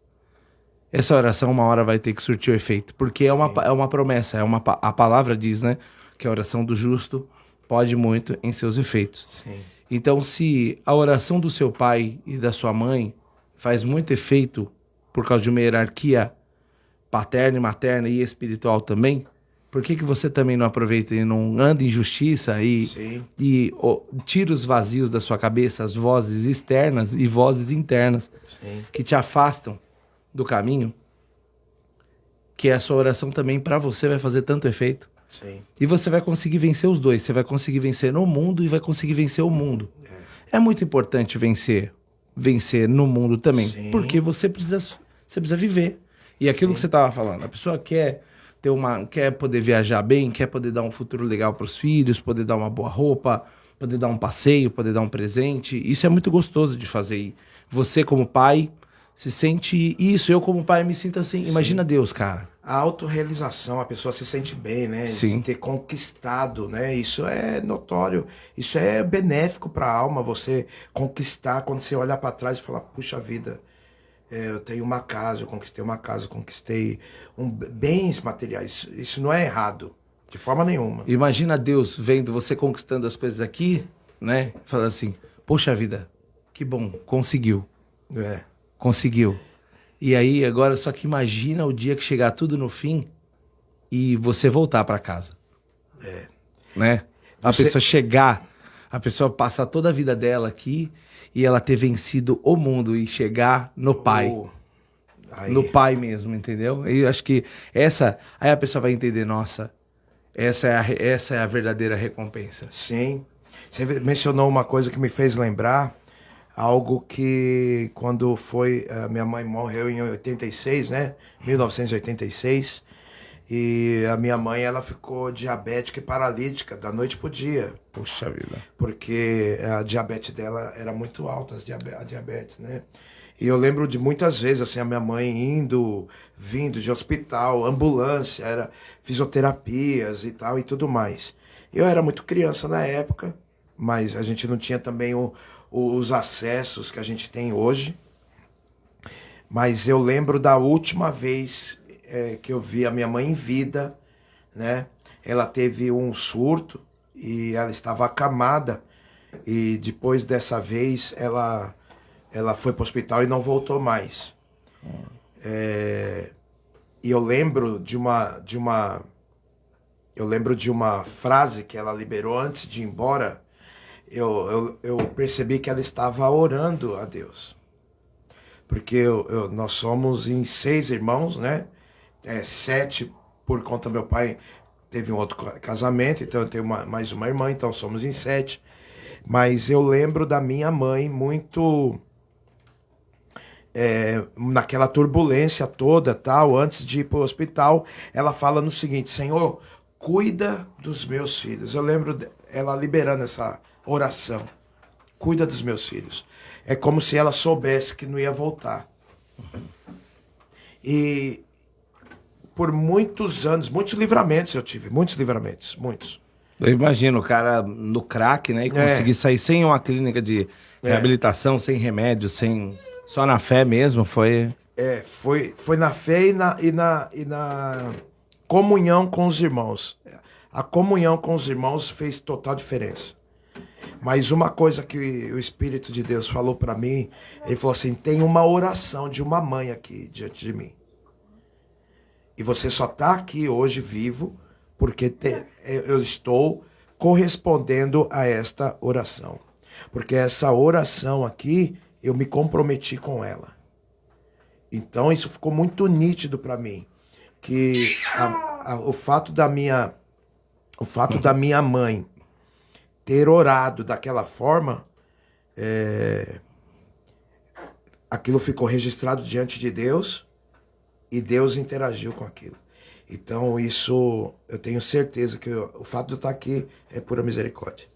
essa oração uma hora vai ter que surtir o efeito, porque é uma promessa, a palavra diz, né, que a oração do justo pode muito em seus efeitos. Sim. Então, se a oração do seu pai e da sua mãe faz muito efeito por causa de uma hierarquia paterna e materna e espiritual também, por que você também não aproveita e não anda em justiça e tira os vazios da sua cabeça, as vozes externas e vozes internas que te afastam do caminho, que a sua oração também para você vai fazer tanto efeito. Sim. E você vai conseguir vencer os dois. Você vai conseguir vencer no mundo e vai conseguir vencer o mundo. É muito importante vencer no mundo também. Sim. Porque você precisa viver. E aquilo que você estava falando, a pessoa quer poder viajar bem, quer poder dar um futuro legal para os filhos, poder dar uma boa roupa, poder dar um passeio, poder dar um presente. Isso é muito gostoso de fazer. E você como pai se sente isso. Eu como pai me sinto assim. Sim. Imagina Deus, cara. A autorrealização, a pessoa se sente bem, né? Sim. De ter conquistado, né? Isso é notório, isso é benéfico para a alma, você conquistar, quando você olhar para trás e falar, puxa vida, eu tenho uma casa, eu conquistei bens materiais. Isso não é errado, de forma nenhuma. Imagina Deus vendo você conquistando as coisas aqui, né? Falando assim, poxa vida, que bom, conseguiu. Conseguiu. E aí, agora, só que imagina o dia que chegar tudo no fim e você voltar para casa. Né? A pessoa passar toda a vida dela aqui e ela ter vencido o mundo e chegar no Pai. No Pai mesmo, entendeu? E eu acho que aí a pessoa vai entender, nossa, essa é a verdadeira recompensa. Sim. Você mencionou uma coisa que me fez lembrar, algo que quando minha mãe morreu em 86, né? 1986. E a minha mãe, ela ficou diabética e paralítica da noite pro dia. Puxa vida. Porque a diabetes dela era muito alta, a diabetes, né? E eu lembro de muitas vezes, assim, a minha mãe vindo de hospital, ambulância, era fisioterapias e tal e tudo mais. Eu era muito criança na época, mas a gente não tinha também os acessos que a gente tem hoje. Mas eu lembro da última vez que eu vi a minha mãe em vida, né? Ela teve um surto e ela estava acamada. E depois dessa vez ela foi para o hospital e não voltou mais. E eu lembro de uma frase que ela liberou antes de ir embora. Eu percebi que ela estava orando a Deus. Porque nós somos em 6 irmãos, né? 7 por conta do meu pai teve um outro casamento, então eu tenho mais uma irmã, então somos em 7. Mas eu lembro da minha mãe muito naquela turbulência toda, tal, antes de ir para o hospital, ela fala no seguinte: Senhor, cuida dos meus filhos. Eu lembro ela liberando essa oração. Cuida dos meus filhos. É como se ela soubesse que não ia voltar. E por muitos anos, muitos livramentos eu tive, muitos livramentos, muitos. Eu imagino o cara no crack, né? E conseguir sair sem uma clínica de reabilitação, sem remédio, sem... Só na fé mesmo, foi... Foi na fé e na comunhão com os irmãos. A comunhão com os irmãos fez total diferença. Mas uma coisa que o Espírito de Deus falou para mim, ele falou assim: tem uma oração de uma mãe aqui diante de mim. E você só está aqui hoje vivo porque eu estou correspondendo a esta oração. Porque essa oração aqui, eu me comprometi com ela. Então isso ficou muito nítido para mim. Que o fato da minha mãe ter orado daquela forma, aquilo ficou registrado diante de Deus e Deus interagiu com aquilo. Então isso, eu tenho certeza que o fato de eu estar aqui é pura misericórdia.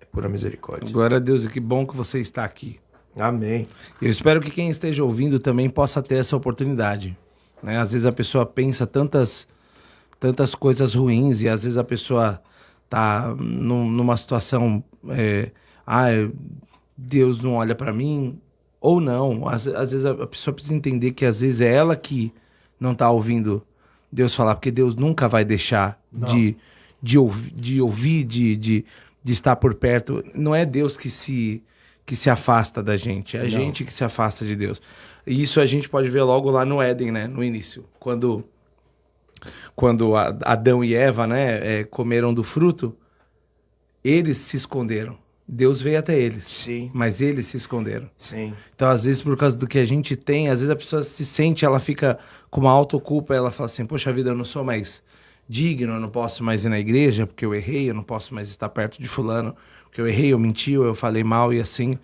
É pura misericórdia. Glória a Deus, e que bom que você está aqui. Amém. Eu espero que quem esteja ouvindo também possa ter essa oportunidade, né? Às vezes a pessoa pensa tantas coisas ruins e às vezes a pessoa tá numa situação, Deus não olha para mim, ou não. Às vezes a pessoa precisa entender que às vezes é ela que não tá ouvindo Deus falar, porque Deus nunca vai deixar de ouvir, de estar por perto. Não é Deus que se afasta da gente, é a gente que se afasta de Deus. E isso a gente pode ver logo lá no Éden, né? No início, quando Adão e Eva, né, comeram do fruto, eles se esconderam. Deus veio até eles. Sim. Mas eles se esconderam. Sim. Então, às vezes, por causa do que a gente tem, às vezes a pessoa se sente, ela fica com uma autoculpa, ela fala assim: poxa vida, eu não sou mais digno, eu não posso mais ir na igreja porque eu errei, eu não posso mais estar perto de fulano porque eu errei, eu menti, eu falei mal e assim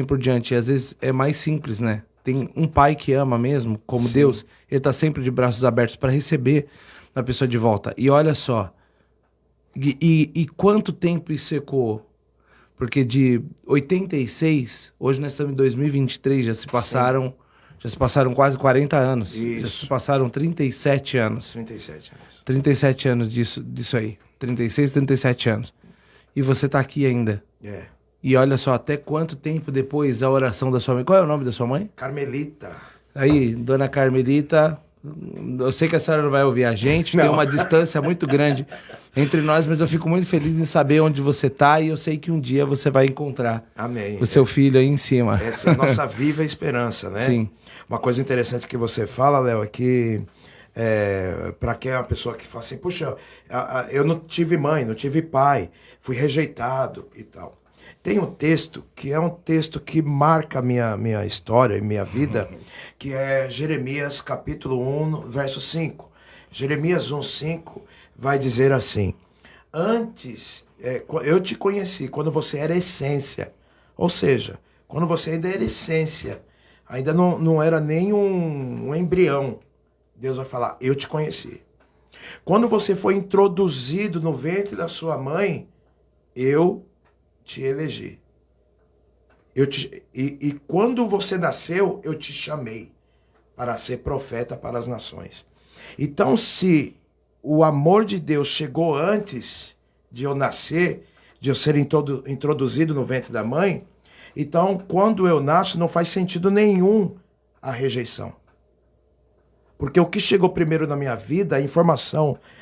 por diante. E às vezes é mais simples, né? Tem um pai que ama mesmo, como Sim. Deus, ele tá sempre de braços abertos para receber a pessoa de volta. E olha só, e quanto tempo isso ecoou? Porque de 86, hoje nós estamos em 2023, já se passaram quase 40 anos. Isso. Já se passaram 37 anos. 37 anos. 37 anos disso aí. 36, 37 anos. E você tá aqui ainda. E olha só, até quanto tempo depois a oração da sua mãe... Qual é o nome da sua mãe? Carmelita. Aí, dona Carmelita... Eu sei que a senhora não vai ouvir a gente, tem uma distância muito grande entre nós, mas eu fico muito feliz em saber onde você está e eu sei que um dia você vai encontrar o seu filho aí em cima. Essa é a nossa viva esperança, né? Sim. Uma coisa interessante que você fala, Léo, é que para quem é uma pessoa que fala assim: puxa, eu não tive mãe, não tive pai, fui rejeitado e tal. Tem um texto que é um texto que marca a minha história e minha vida, que é Jeremias capítulo 1, verso 5. Jeremias 1, 5 vai dizer assim: antes, eu te conheci quando você era essência. Ou seja, quando você ainda era essência, ainda não era nem um embrião. Deus vai falar: eu te conheci. Quando você foi introduzido no ventre da sua mãe, eu te elegi. E quando você nasceu, eu te chamei para ser profeta para as nações. Então, se o amor de Deus chegou antes de eu nascer, de eu ser introduzido no ventre da mãe, então, quando eu nasço, não faz sentido nenhum a rejeição. Porque o que chegou primeiro na minha vida,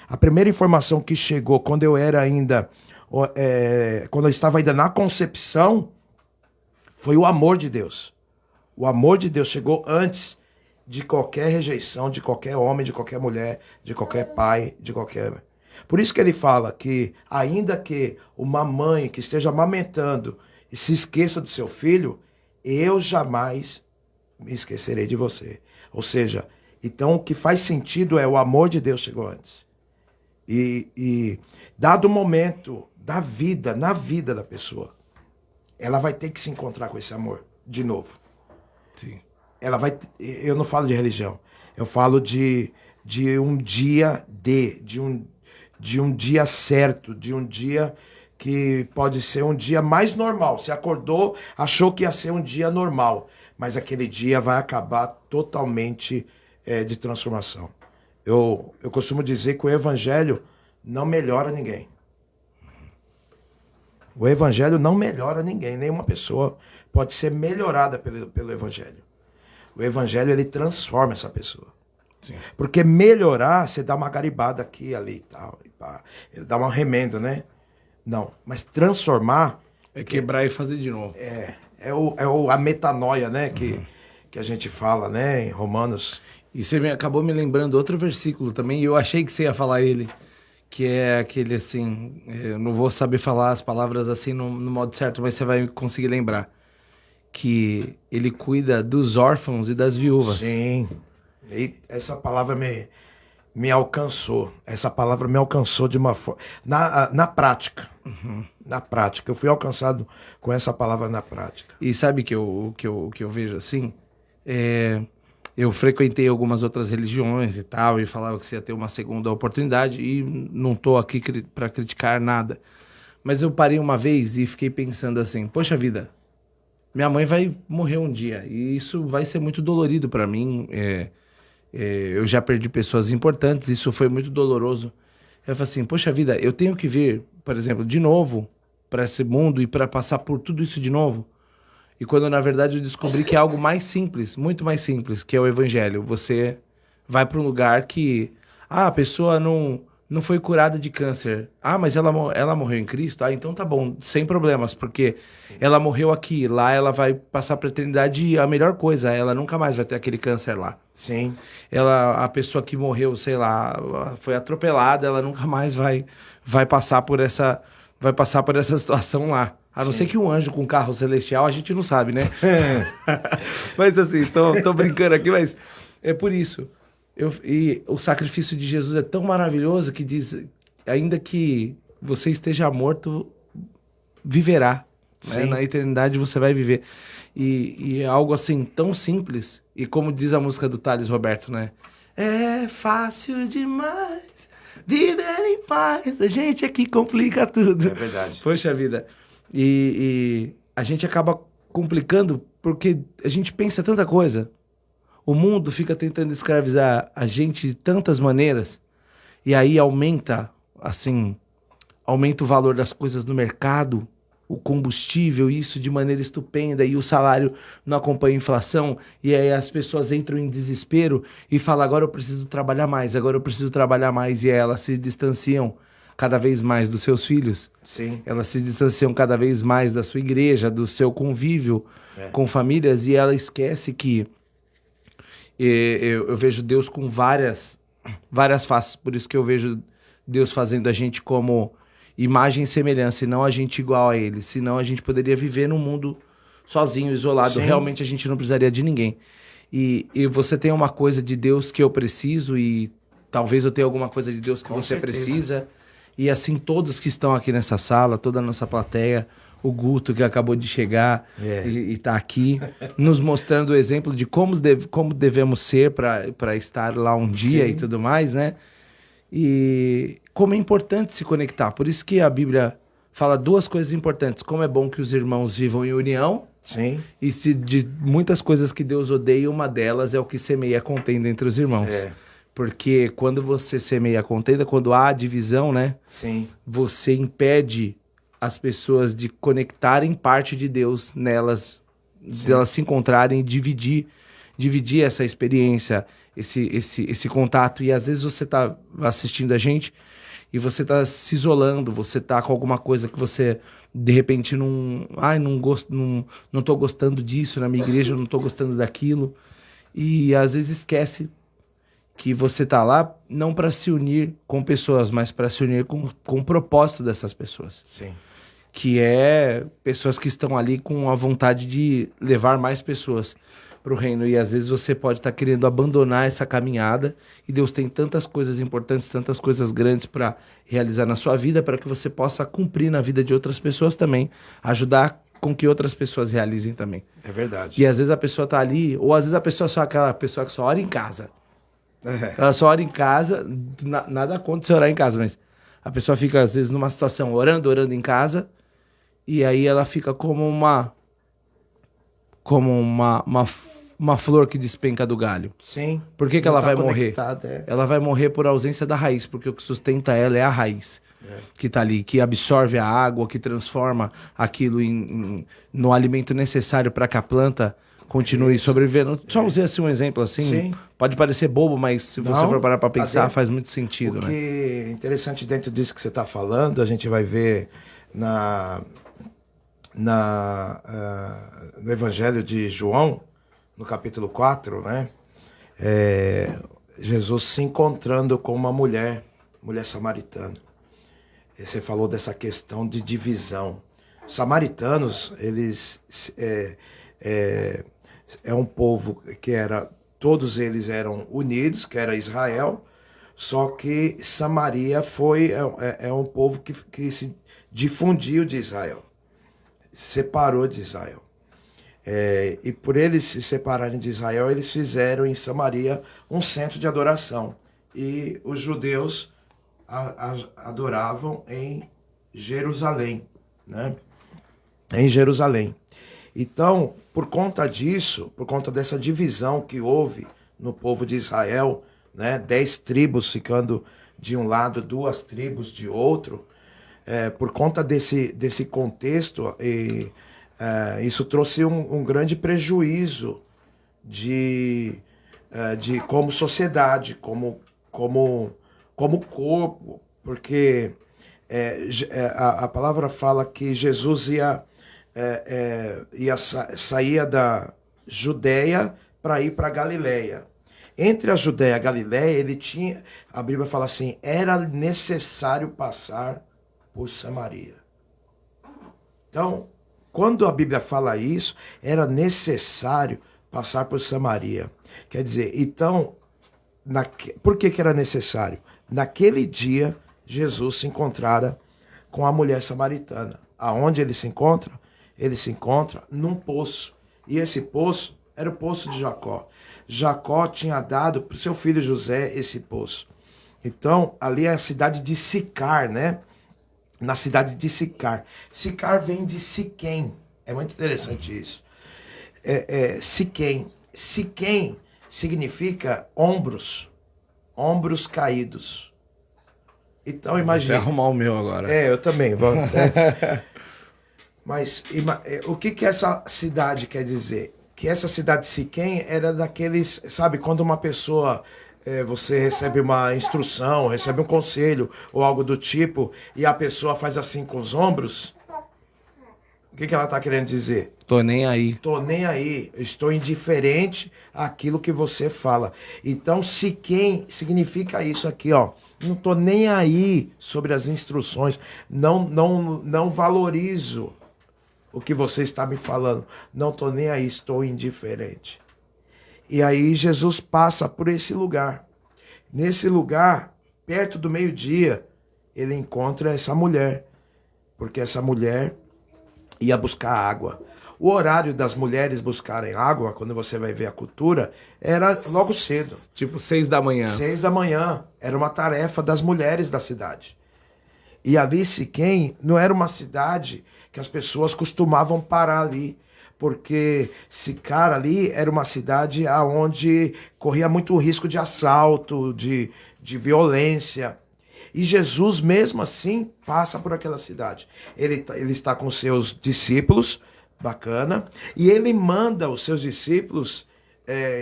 a primeira informação que chegou quando eu era ainda... quando eu estava ainda na concepção, foi o amor de Deus. O amor de Deus chegou antes de qualquer rejeição, de qualquer homem, de qualquer mulher, de qualquer pai, de qualquer... Por isso que ele fala que, ainda que uma mãe que esteja amamentando e se esqueça do seu filho, eu jamais me esquecerei de você. Ou seja, então o que faz sentido é o amor de Deus chegou antes. E dado o momento da vida, na vida da pessoa, ela vai ter que se encontrar com esse amor de novo. Sim. ela vai... Eu não falo de religião. Eu falo de um dia de um dia certo, de um dia que pode ser um dia mais normal. Você acordou, achou que ia ser um dia normal, mas aquele dia vai acabar totalmente de transformação. Eu costumo dizer que o evangelho não melhora ninguém. O evangelho não melhora ninguém, nenhuma pessoa pode ser melhorada pelo evangelho. O evangelho, ele transforma essa pessoa. Sim. Porque melhorar, você dá uma garibada aqui e ali e tal, dá um remendo, né? Não, mas transformar... É quebrar e fazer de novo. A metanoia, né? Que a gente fala, né? Em Romanos. E você acabou me lembrando outro versículo também, e eu achei que você ia falar ele, que é aquele assim, eu não vou saber falar as palavras assim no modo certo, mas você vai conseguir lembrar, que ele cuida dos órfãos e das viúvas. Sim, e essa palavra me alcançou, essa palavra me alcançou de uma forma, na prática, na prática, eu fui alcançado com essa palavra na prática. E sabe que eu vejo assim, eu frequentei algumas outras religiões e tal, e falava que você ia ter uma segunda oportunidade, e não estou aqui para criticar nada. Mas eu parei uma vez e fiquei pensando assim, poxa vida, minha mãe vai morrer um dia, e isso vai ser muito dolorido para mim. Eu já perdi pessoas importantes, isso foi muito doloroso. Eu falei assim, poxa vida, eu tenho que vir, por exemplo, de novo para esse mundo e para passar por tudo isso de novo. E quando, na verdade, eu descobri que é algo mais simples, muito mais simples, que é o evangelho. Você vai para um lugar que... a pessoa não foi curada de câncer. Mas ela morreu em Cristo? Então tá bom, sem problemas, porque ela morreu aqui. Lá ela vai passar para a eternidade e a melhor coisa, ela nunca mais vai ter aquele câncer lá. Sim. A pessoa que morreu, sei lá, foi atropelada, ela nunca mais vai passar por essa situação lá. A não ser que um anjo com carro celestial, a gente não sabe, né? Mas assim, tô brincando aqui, mas é por isso. E o sacrifício de Jesus é tão maravilhoso que diz, ainda que você esteja morto, viverá. Né? Na eternidade você vai viver. E é algo assim tão simples. E como diz a música do Thales Roberto, né? É fácil demais viver em paz. A gente aqui complica tudo. É verdade. Poxa vida. E a gente acaba complicando porque a gente pensa tanta coisa. O mundo fica tentando escravizar a gente de tantas maneiras. E aí aumenta o valor das coisas no mercado, o combustível, isso de maneira estupenda, e o salário não acompanha a inflação, e aí as pessoas entram em desespero e falam, agora eu preciso trabalhar mais, e aí elas se distanciam cada vez mais dos seus filhos. Sim. Elas se distanciam cada vez mais da sua igreja, do seu convívio com famílias, e ela esquece que eu vejo Deus com várias faces, por isso que eu vejo Deus fazendo a gente como imagem e semelhança, e não a gente igual a Ele. Senão a gente poderia viver num mundo sozinho, isolado. Sim. Realmente a gente não precisaria de ninguém. E você tem uma coisa de Deus que eu preciso, e talvez eu tenha alguma coisa de Deus que você precisa. E assim, todos que estão aqui nessa sala, toda a nossa plateia, o Guto que acabou de chegar e está aqui, nos mostrando o exemplo de como devemos ser para estar lá um dia. Sim. E tudo mais, né? E como é importante se conectar. Por isso que a Bíblia fala duas coisas importantes. Como é bom que os irmãos vivam em união. Sim. E de muitas coisas que Deus odeia, uma delas é o que semeia a contenda entre os irmãos. Porque quando você semeia a contenda, quando há divisão, né? Sim. Você impede as pessoas de conectarem parte de Deus nelas, delas se encontrarem e dividir essa experiência, esse contato. E às vezes você tá assistindo a gente e você tá se isolando, você tá com alguma coisa que você de repente não tô gostando disso na minha igreja, eu não tô gostando daquilo. E às vezes esquece que você tá lá não para se unir com pessoas, mas para se unir com o propósito dessas pessoas. Sim. Que é pessoas que estão ali com a vontade de levar mais pessoas para o reino. E às vezes você pode estar querendo abandonar essa caminhada, e Deus tem tantas coisas importantes, tantas coisas grandes para realizar na sua vida, para que você possa cumprir na vida de outras pessoas também, ajudar com que outras pessoas realizem também. É verdade. E às vezes a pessoa tá ali, ou às vezes a pessoa é só aquela pessoa que só ora em casa. É. Ela só ora em casa, nada contra você orar em casa, mas a pessoa fica às vezes numa situação orando em casa, e aí ela fica como uma flor que despenca do galho. Sim. Por que Não ela tá vai morrer? conectada, é. Ela vai morrer por ausência da raiz, porque o que sustenta ela é a raiz que tá ali, que absorve a água, que transforma aquilo no alimento necessário para que a planta continue sobrevivendo. Só usei assim um exemplo assim, Sim. pode parecer bobo, mas se você Não, for parar para tá pensar, dentro. faz muito sentido, O né? que é interessante dentro disso que você está falando, a gente vai ver no Evangelho de João, no capítulo 4, né? Jesus se encontrando com uma mulher samaritana. E você falou dessa questão de divisão. Os samaritanos, eles é um povo que todos eles eram unidos, que era Israel, só que Samaria é um povo que se difundiu de Israel, separou de Israel. E por eles se separarem de Israel, eles fizeram em Samaria um centro de adoração. E os judeus adoravam em Jerusalém, né? Em Jerusalém. Então, por conta disso, por conta dessa divisão que houve no povo de Israel, né? 10 tribos ficando de um lado, 2 tribos de outro, por conta desse contexto, isso trouxe um grande prejuízo de como sociedade, como corpo, porque a palavra fala que Jesus saía da Judéia para ir para Galiléia. Entre a Judéia e a Galiléia, a Bíblia fala assim, era necessário passar por Samaria. Então, quando a Bíblia fala isso, era necessário passar por Samaria. Quer dizer, então, por que era necessário? Naquele dia, Jesus se encontrara com a mulher samaritana. Aonde ele se encontra? Ele se encontra num poço. E esse poço era o poço de Jacó. Jacó tinha dado para o seu filho José esse poço. Então, ali é a cidade de Sicar, né? Na cidade de Sicar. Sicar vem de Siquém. É muito interessante isso. Siquém. Siquém significa ombros. Ombros caídos. Então, imagine. Vou arrumar o meu agora. Eu também. Mas o que essa cidade quer dizer? Que essa cidade de Siquém era daqueles... Sabe, quando uma pessoa... você recebe uma instrução, recebe um conselho ou algo do tipo, e a pessoa faz assim com os ombros, o que ela está querendo dizer? Tô nem aí. Tô nem aí, estou indiferente àquilo que você fala. Então, Siquém significa isso aqui, ó. Não tô nem aí sobre as instruções, não valorizo o que você está me falando. Não tô nem aí, estou indiferente. E aí Jesus passa por esse lugar. Nesse lugar, perto do meio-dia, ele encontra essa mulher. Porque essa mulher ia buscar água. O horário das mulheres buscarem água, quando você vai ver a cultura, era logo cedo. Tipo 6 da manhã. 6 da manhã. Era uma tarefa das mulheres da cidade. E ali, Siquém, não era uma cidade que as pessoas costumavam parar ali. Porque Sicar ali era uma cidade onde corria muito risco de assalto, de violência. E Jesus, mesmo assim, passa por aquela cidade. Ele está com seus discípulos, bacana, e ele manda os seus discípulos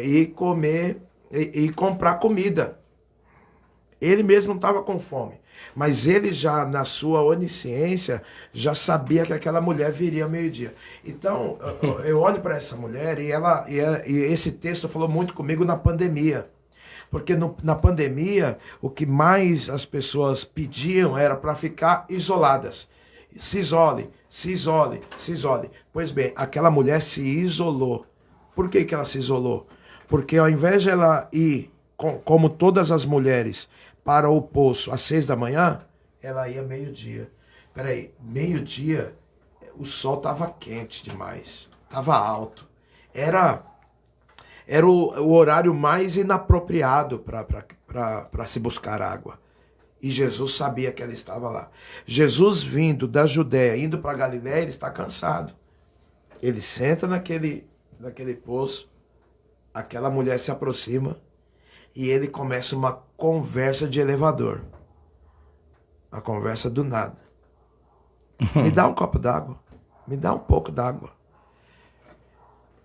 ir comer e comprar comida. Ele mesmo não estava com fome. Mas ele já, na sua onisciência, já sabia que aquela mulher viria ao meio-dia. Então, eu olho para essa mulher e esse texto falou muito comigo na pandemia. Porque na pandemia, o que mais as pessoas pediam era para ficar isoladas. Se isole, se isole, se isole. Pois bem, aquela mulher se isolou. Por que ela se isolou? Porque ao invés de ela ir, como todas as mulheres, para o poço às 6 da manhã, ela ia meio-dia. Peraí, meio-dia, O sol estava quente demais, estava alto. Era o horário mais inapropriado para se buscar água. E Jesus sabia que ela estava lá. Jesus vindo da Judéia, indo para Galiléia, ele está cansado. Ele senta naquele poço, aquela mulher se aproxima e ele começa uma conversa de elevador. Uma conversa do nada. Me dá um copo d'água. Me dá um pouco d'água.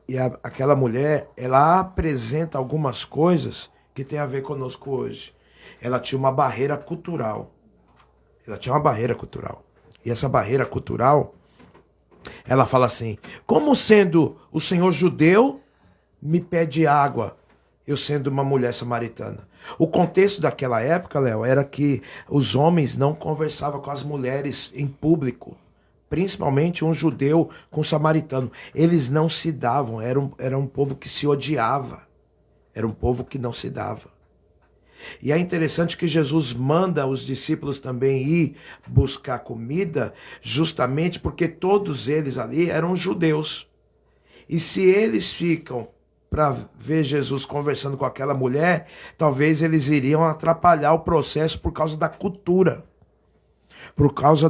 E aquela mulher, ela apresenta algumas coisas que tem a ver conosco hoje. Ela tinha uma barreira cultural. E essa barreira cultural, ela fala assim: como sendo o senhor judeu, me pede água, eu sendo uma mulher samaritana? O contexto daquela época, Léo, era que os homens não conversavam com as mulheres em público. Principalmente um judeu com um samaritano. Eles não se davam, era um povo que se odiava. Era um povo que não se dava. E é interessante que Jesus manda os discípulos também ir buscar comida, justamente porque todos eles ali eram judeus. E se eles ficam para ver Jesus conversando com aquela mulher, talvez eles iriam atrapalhar o processo por causa da cultura. Por causa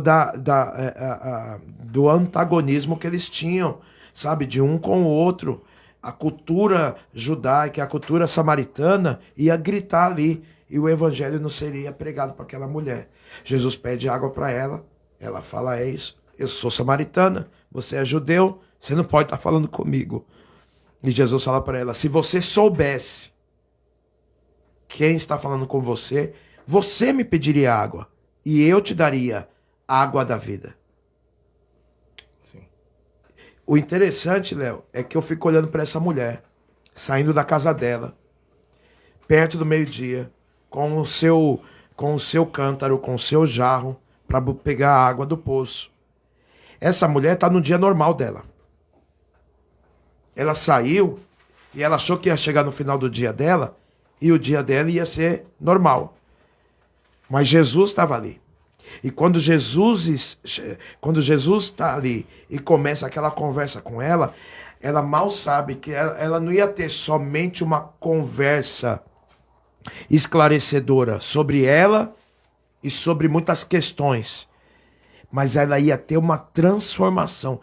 do antagonismo que eles tinham, sabe, de um com o outro. A cultura judaica, a cultura samaritana ia gritar ali e o evangelho não seria pregado para aquela mulher. Jesus pede água para ela, ela fala: é isso, eu sou samaritana, você é judeu, você não pode estar falando comigo. E Jesus fala para ela: se você soubesse quem está falando com você, você me pediria água. E eu te daria água da vida. Sim. O interessante, Léo, é que eu fico olhando para essa mulher, saindo da casa dela, perto do meio-dia, com o seu cântaro, com o seu jarro, para pegar a água do poço. Essa mulher está no dia normal dela. Ela saiu e ela achou que ia chegar no final do dia dela, e o dia dela ia ser normal. Mas Jesus estava ali. E quando Jesus está ali e começa aquela conversa com ela, ela mal sabe que ela não ia ter somente uma conversa esclarecedora sobre ela e sobre muitas questões, mas ela ia ter uma transformação.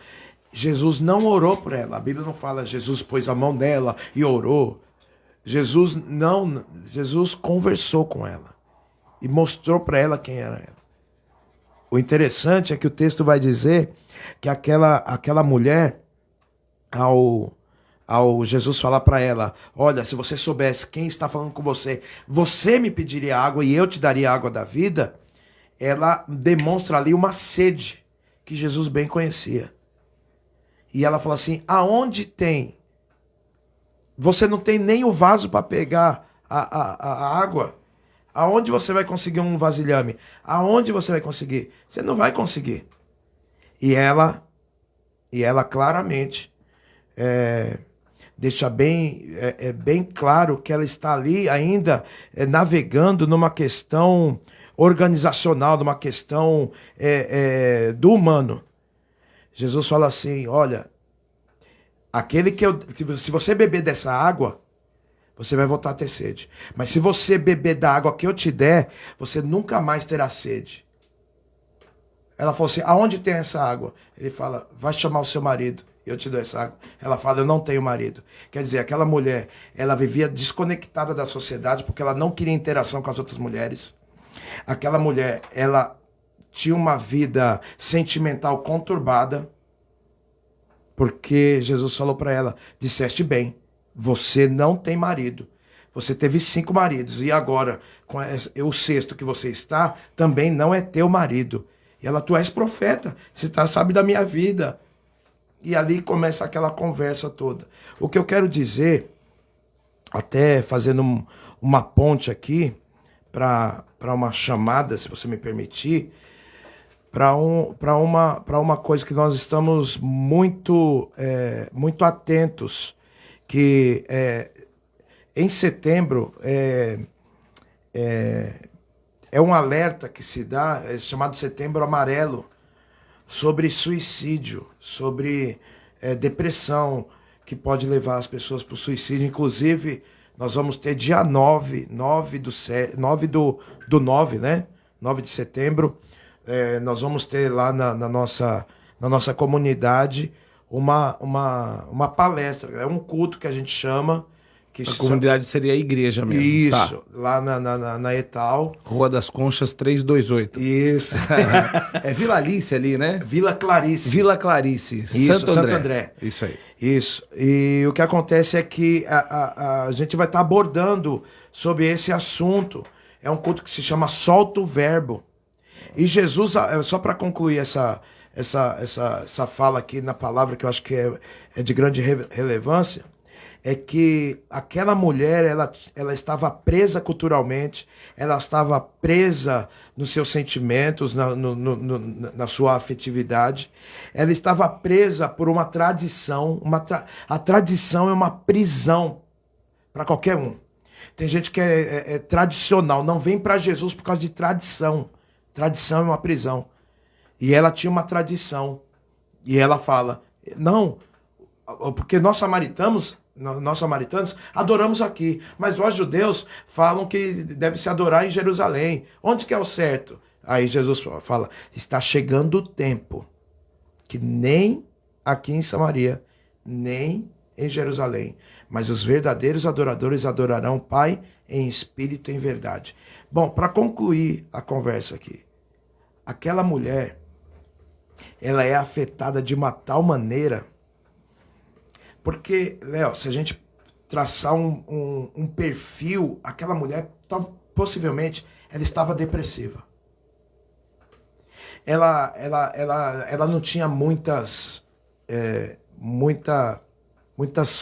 Jesus não orou por ela. A Bíblia não fala Jesus pôs a mão nela e orou. Jesus conversou com ela e mostrou para ela quem era ela. O interessante é que o texto vai dizer que aquela mulher, ao Jesus falar para ela: olha, se você soubesse quem está falando com você, você me pediria água e eu te daria água da vida. Ela demonstra ali uma sede que Jesus bem conhecia. E ela fala assim: aonde tem? Você não tem nem o vaso para pegar a água. Aonde você vai conseguir um vasilhame? Aonde você vai conseguir? Você não vai conseguir. E ela claramente deixa bem claro que ela está ali ainda navegando numa questão organizacional, numa questão do humano. Jesus fala assim: olha, se você beber dessa água, você vai voltar a ter sede. Mas se você beber da água que eu te der, você nunca mais terá sede. Ela falou assim: aonde tem essa água? Ele fala: vai chamar o seu marido, eu te dou essa água. Ela fala: eu não tenho marido. Quer dizer, aquela mulher, ela vivia desconectada da sociedade porque ela não queria interação com as outras mulheres. Aquela mulher, ela tinha uma vida sentimental conturbada, porque Jesus falou para ela: disseste bem, você não tem marido. Você teve 5 maridos e agora, com o sexto que você está, também não é teu marido. E ela: tu és profeta, você sabe da minha vida. E ali começa aquela conversa toda. O que eu quero dizer, até fazendo uma ponte aqui, para uma chamada, se você me permitir, para uma coisa que nós estamos muito atentos, que em setembro é um alerta que se dá, chamado Setembro Amarelo, sobre suicídio, sobre depressão, que pode levar as pessoas para o suicídio. Inclusive, nós vamos ter dia 9 do 9, né? 9 de setembro, nós vamos ter lá na nossa comunidade uma palestra. É um culto que a gente chama. A comunidade seria a igreja mesmo. Isso, tá. lá na Etal. Rua das Conchas 328. Isso. É Vila Alice ali, né? Vila Clarice. Vila Clarice. Isso, Santo André. Isso aí. Isso. E o que acontece é que a gente vai estar abordando sobre esse assunto. É um culto que se chama Solta o Verbo. E Jesus, só para concluir essa fala aqui na palavra, que eu acho que é de grande relevância, é que aquela mulher, ela estava presa culturalmente, ela estava presa nos seus sentimentos, na sua afetividade, ela estava presa por uma tradição, a tradição é uma prisão para qualquer um. Tem gente que é tradicional, não vem para Jesus por causa de tradição. Tradição é uma prisão. E ela tinha uma tradição. E ela fala, não, porque nós samaritanos adoramos aqui, mas vós judeus falam que deve se adorar em Jerusalém. Onde que é o certo? Aí Jesus fala, está chegando o tempo que nem aqui em Samaria, nem em Jerusalém, mas os verdadeiros adoradores adorarão o Pai em espírito e em verdade. Bom, para concluir a conversa aqui, aquela mulher, ela é afetada de uma tal maneira. Porque, Léo, se a gente traçar um perfil, aquela mulher, possivelmente, ela estava depressiva. Ela não tinha muitas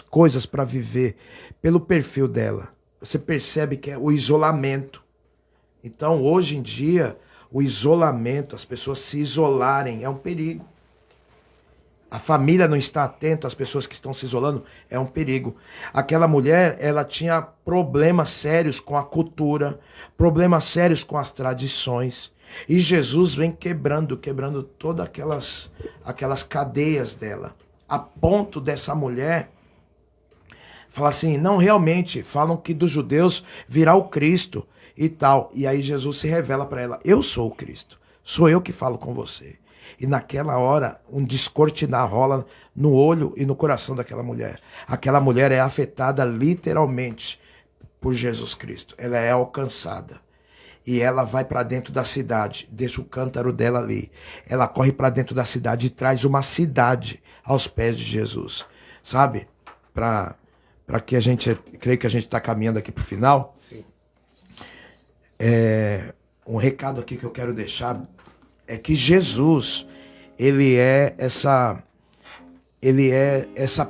coisas para viver pelo perfil dela. Você percebe que é o isolamento. Então, hoje em dia, o isolamento, as pessoas se isolarem, é um perigo. A família não está atenta às pessoas que estão se isolando, é um perigo. Aquela mulher, ela tinha problemas sérios com a cultura, problemas sérios com as tradições. E Jesus vem quebrando todas aquelas cadeias dela. A ponto dessa mulher falar assim, não, realmente, falam que dos judeus virá o Cristo e tal. E aí Jesus se revela para ela, eu sou o Cristo, sou eu que falo com você. E naquela hora, um descortinar rola no olho e no coração daquela mulher. Aquela mulher é afetada literalmente por Jesus Cristo. Ela é alcançada. E ela vai para dentro da cidade, deixa o cântaro dela ali. Ela corre para dentro da cidade e traz uma cidade aos pés de Jesus. Sabe? Para que a gente, creio que a gente está caminhando aqui para o final. Sim. Um recado aqui que eu quero deixar é que Jesus, ele é essa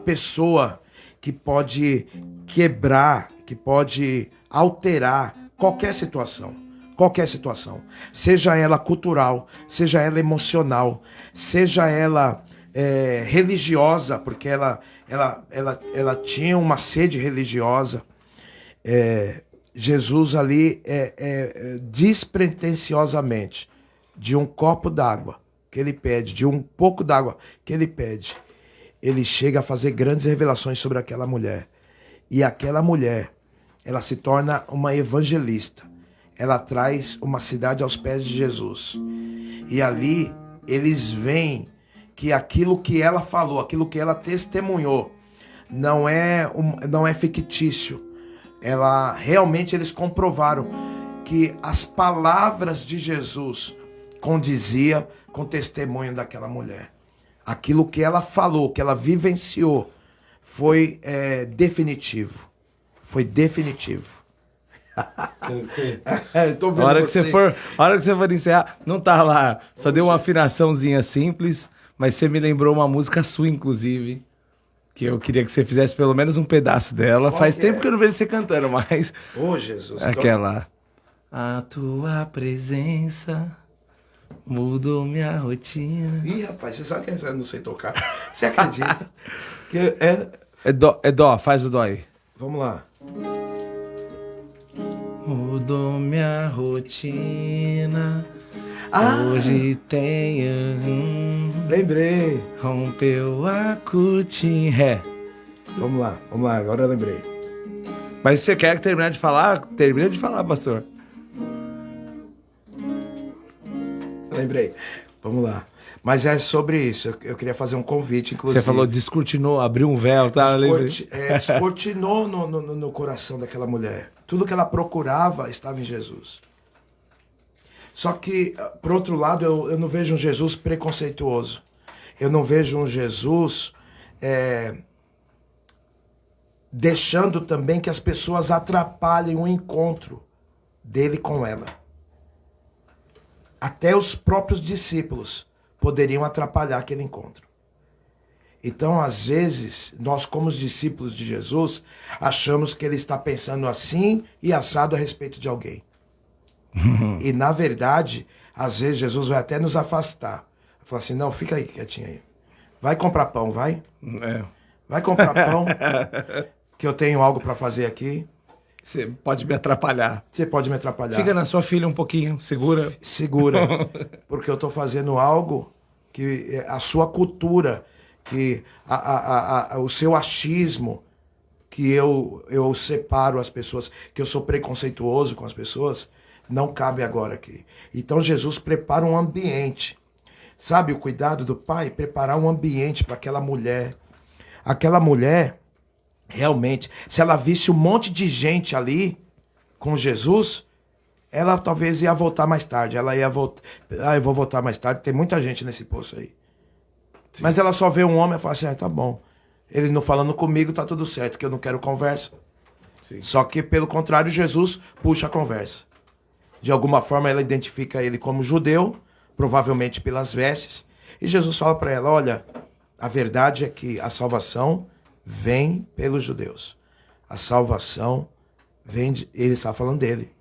pessoa que pode quebrar, que pode alterar qualquer situação, seja ela cultural, seja ela emocional, seja ela religiosa, porque ela tinha uma sede religiosa. Jesus ali despretensiosamente, de um copo d'água que ele pede, de um pouco d'água que ele pede, ele chega a fazer grandes revelações sobre aquela mulher. E aquela mulher, ela se torna uma evangelista. Ela traz uma cidade aos pés de Jesus. E ali, eles veem que aquilo que ela falou, aquilo que ela testemunhou, não é fictício. Realmente eles comprovaram que as palavras de Jesus condizia com o testemunho daquela mulher. Aquilo que ela falou, que ela vivenciou, foi definitivo. Foi definitivo. Tô vendo a hora que você for encerrar, não tá lá, só deu uma afinaçãozinha simples, mas você me lembrou uma música sua, inclusive, que eu queria que você fizesse pelo menos um pedaço dela. Faz tempo que eu não vejo você cantando, mas... Ô, Jesus. Aquela... A tua presença mudou minha rotina. Ih, rapaz, você sabe que eu não sei tocar. Você acredita? É dó, faz o dó aí. Vamos lá. Mudou minha rotina. Hoje tenho... Lembrei. Rompeu a cortina. Ré. Vamos lá, agora eu lembrei. Mas se você quer terminar de falar, termina de falar, pastor. Lembrei. Vamos lá. Mas é sobre isso. Eu queria fazer um convite, inclusive. Você falou descortinou, abriu um véu, tá? Descortinou no coração daquela mulher. Tudo que ela procurava estava em Jesus. Só que, por outro lado, eu não vejo um Jesus preconceituoso. Eu não vejo um Jesus deixando também que as pessoas atrapalhem o encontro dele com ela. Até os próprios discípulos poderiam atrapalhar aquele encontro. Então, às vezes, nós como os discípulos de Jesus, achamos que ele está pensando assim e assado a respeito de alguém. E, na verdade, às vezes Jesus vai até nos afastar. Fala assim, não, fica aí quietinho aí. Vai comprar pão, vai. Vai comprar pão, que eu tenho algo para fazer aqui. Você pode me atrapalhar. Você pode me atrapalhar. Fica na sua filha um pouquinho, segura. Segura, porque eu estou fazendo algo que a sua cultura, que o seu achismo, que eu separo as pessoas, que eu sou preconceituoso com as pessoas, não cabe agora aqui. Então Jesus prepara um ambiente. Sabe o cuidado do pai? Preparar um ambiente para aquela mulher. Aquela mulher, realmente, se ela visse um monte de gente ali com Jesus, ela talvez ia voltar mais tarde. Ela ia voltar. Eu vou voltar mais tarde, tem muita gente nesse poço aí. Sim. Mas ela só vê um homem e fala assim, tá bom. Ele não falando comigo, tá tudo certo, que eu não quero conversa. Sim. Só que, pelo contrário, Jesus puxa a conversa. De alguma forma, ela identifica ele como judeu, provavelmente pelas vestes. E Jesus fala para ela, olha, a verdade é que a salvação vem pelos judeus. A salvação vem ele está falando dele.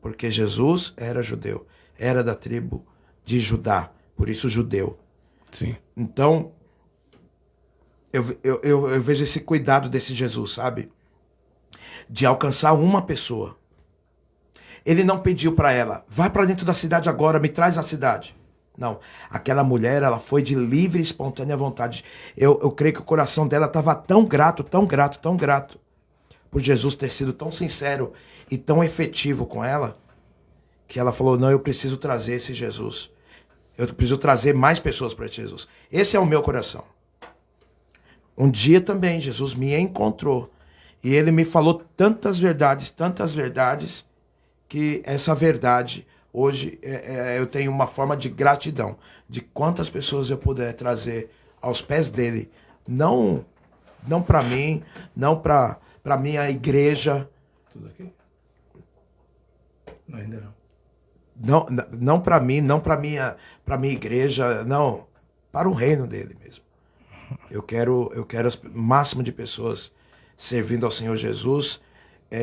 Porque Jesus era judeu, era da tribo de Judá, por isso judeu. Sim. Então, eu vejo esse cuidado desse Jesus, sabe? De alcançar uma pessoa. Ele não pediu para ela, vai para dentro da cidade agora, me traz a cidade. Não, aquela mulher, ela foi de livre e espontânea vontade. Eu creio que o coração dela estava tão grato, tão grato, tão grato, por Jesus ter sido tão sincero e tão efetivo com ela, que ela falou, não, eu preciso trazer esse Jesus. Eu preciso trazer mais pessoas para esse Jesus. Esse é o meu coração. Um dia também Jesus me encontrou e ele me falou tantas verdades, que essa verdade, hoje, eu tenho uma forma de gratidão, de quantas pessoas eu puder trazer aos pés dele, não para mim, não para minha igreja. Tudo aqui? Não, ainda não. Não para mim, não para minha igreja, não, para o reino dele mesmo. Eu quero o máximo de pessoas servindo ao Senhor Jesus,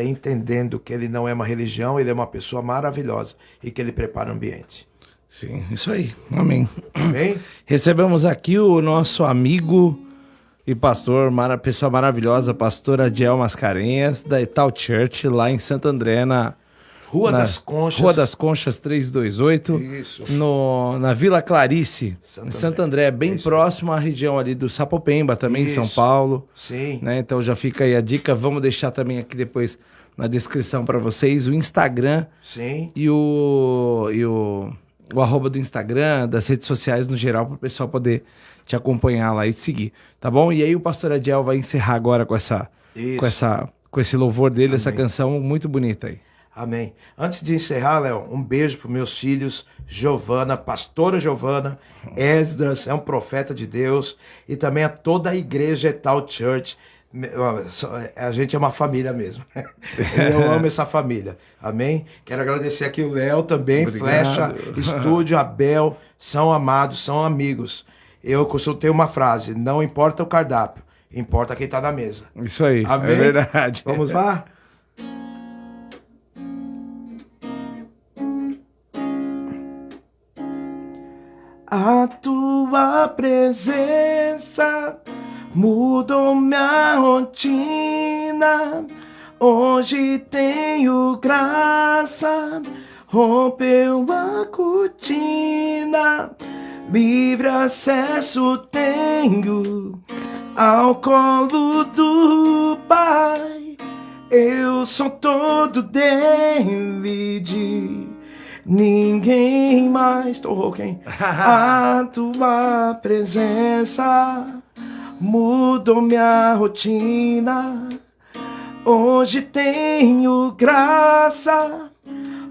entendendo que ele não é uma religião, ele é uma pessoa maravilhosa e que ele prepara o ambiente. Sim, isso aí. Amém. Amém? Recebemos aqui o nosso amigo e pastor, pessoa maravilhosa, pastor Adiel Mascarenhas, da Etal Church, lá em Santo André, na Rua das Conchas. Rua das Conchas 328. Isso. Na Vila Clarice, em Santo André, bem próximo à região ali do Sapopemba, também em São Paulo. Sim. Né? Então já fica aí a dica. Vamos deixar também aqui depois na descrição para vocês o Instagram. Sim. E o arroba do Instagram, das redes sociais no geral, para o pessoal poder te acompanhar lá e te seguir. Tá bom? E aí o pastor Adiel vai encerrar agora com esse louvor dele, essa canção muito bonita aí. Amém. Antes de encerrar, Léo, um beijo para meus filhos, Giovana, pastora Giovana, Esdras, é um profeta de Deus, e também a toda a igreja Etal Church. A gente é uma família mesmo. Eu amo essa família. Amém? Quero agradecer aqui o Léo também, Flecha, Estúdio, Abel, são amados, são amigos. Eu costumo ter uma frase, não importa o cardápio, importa quem está na mesa. Isso aí, amém? É verdade. Vamos lá? A tua presença mudou minha rotina. Hoje tenho graça, rompeu a cortina. livre acesso tenho ao colo do Pai. Eu sou todo dele, de ninguém mais. Tô rouco, hein? A tua presença mudou minha rotina. Hoje tenho graça,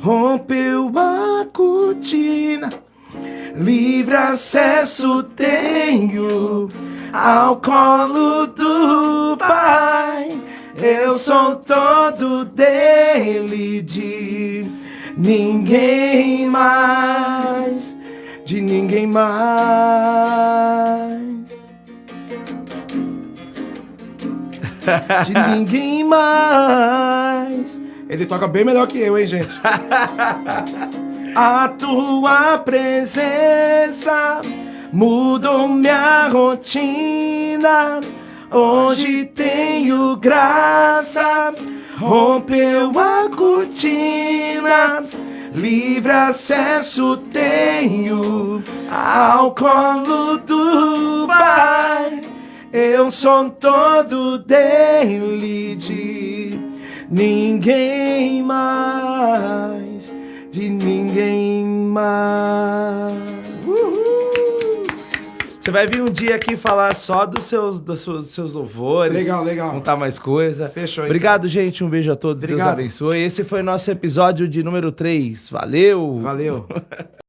rompeu a cortina. Livre acesso tenho ao colo do Pai. Eu sou todo dele, de ninguém mais, de ninguém mais, de ninguém mais. Ele toca bem melhor que eu, hein, gente? A tua presença mudou minha rotina. Hoje tenho graça, rompeu a cortina. Livre acesso tenho ao colo do Pai. Eu sou todo dele, de ninguém mais, de ninguém mais. Você vai vir um dia aqui falar só dos seus louvores. Legal, legal. Contar mais coisa. Fechou. Obrigado, gente. Um beijo a todos. Obrigado. Deus abençoe. Esse foi nosso episódio de número 3. Valeu! Valeu.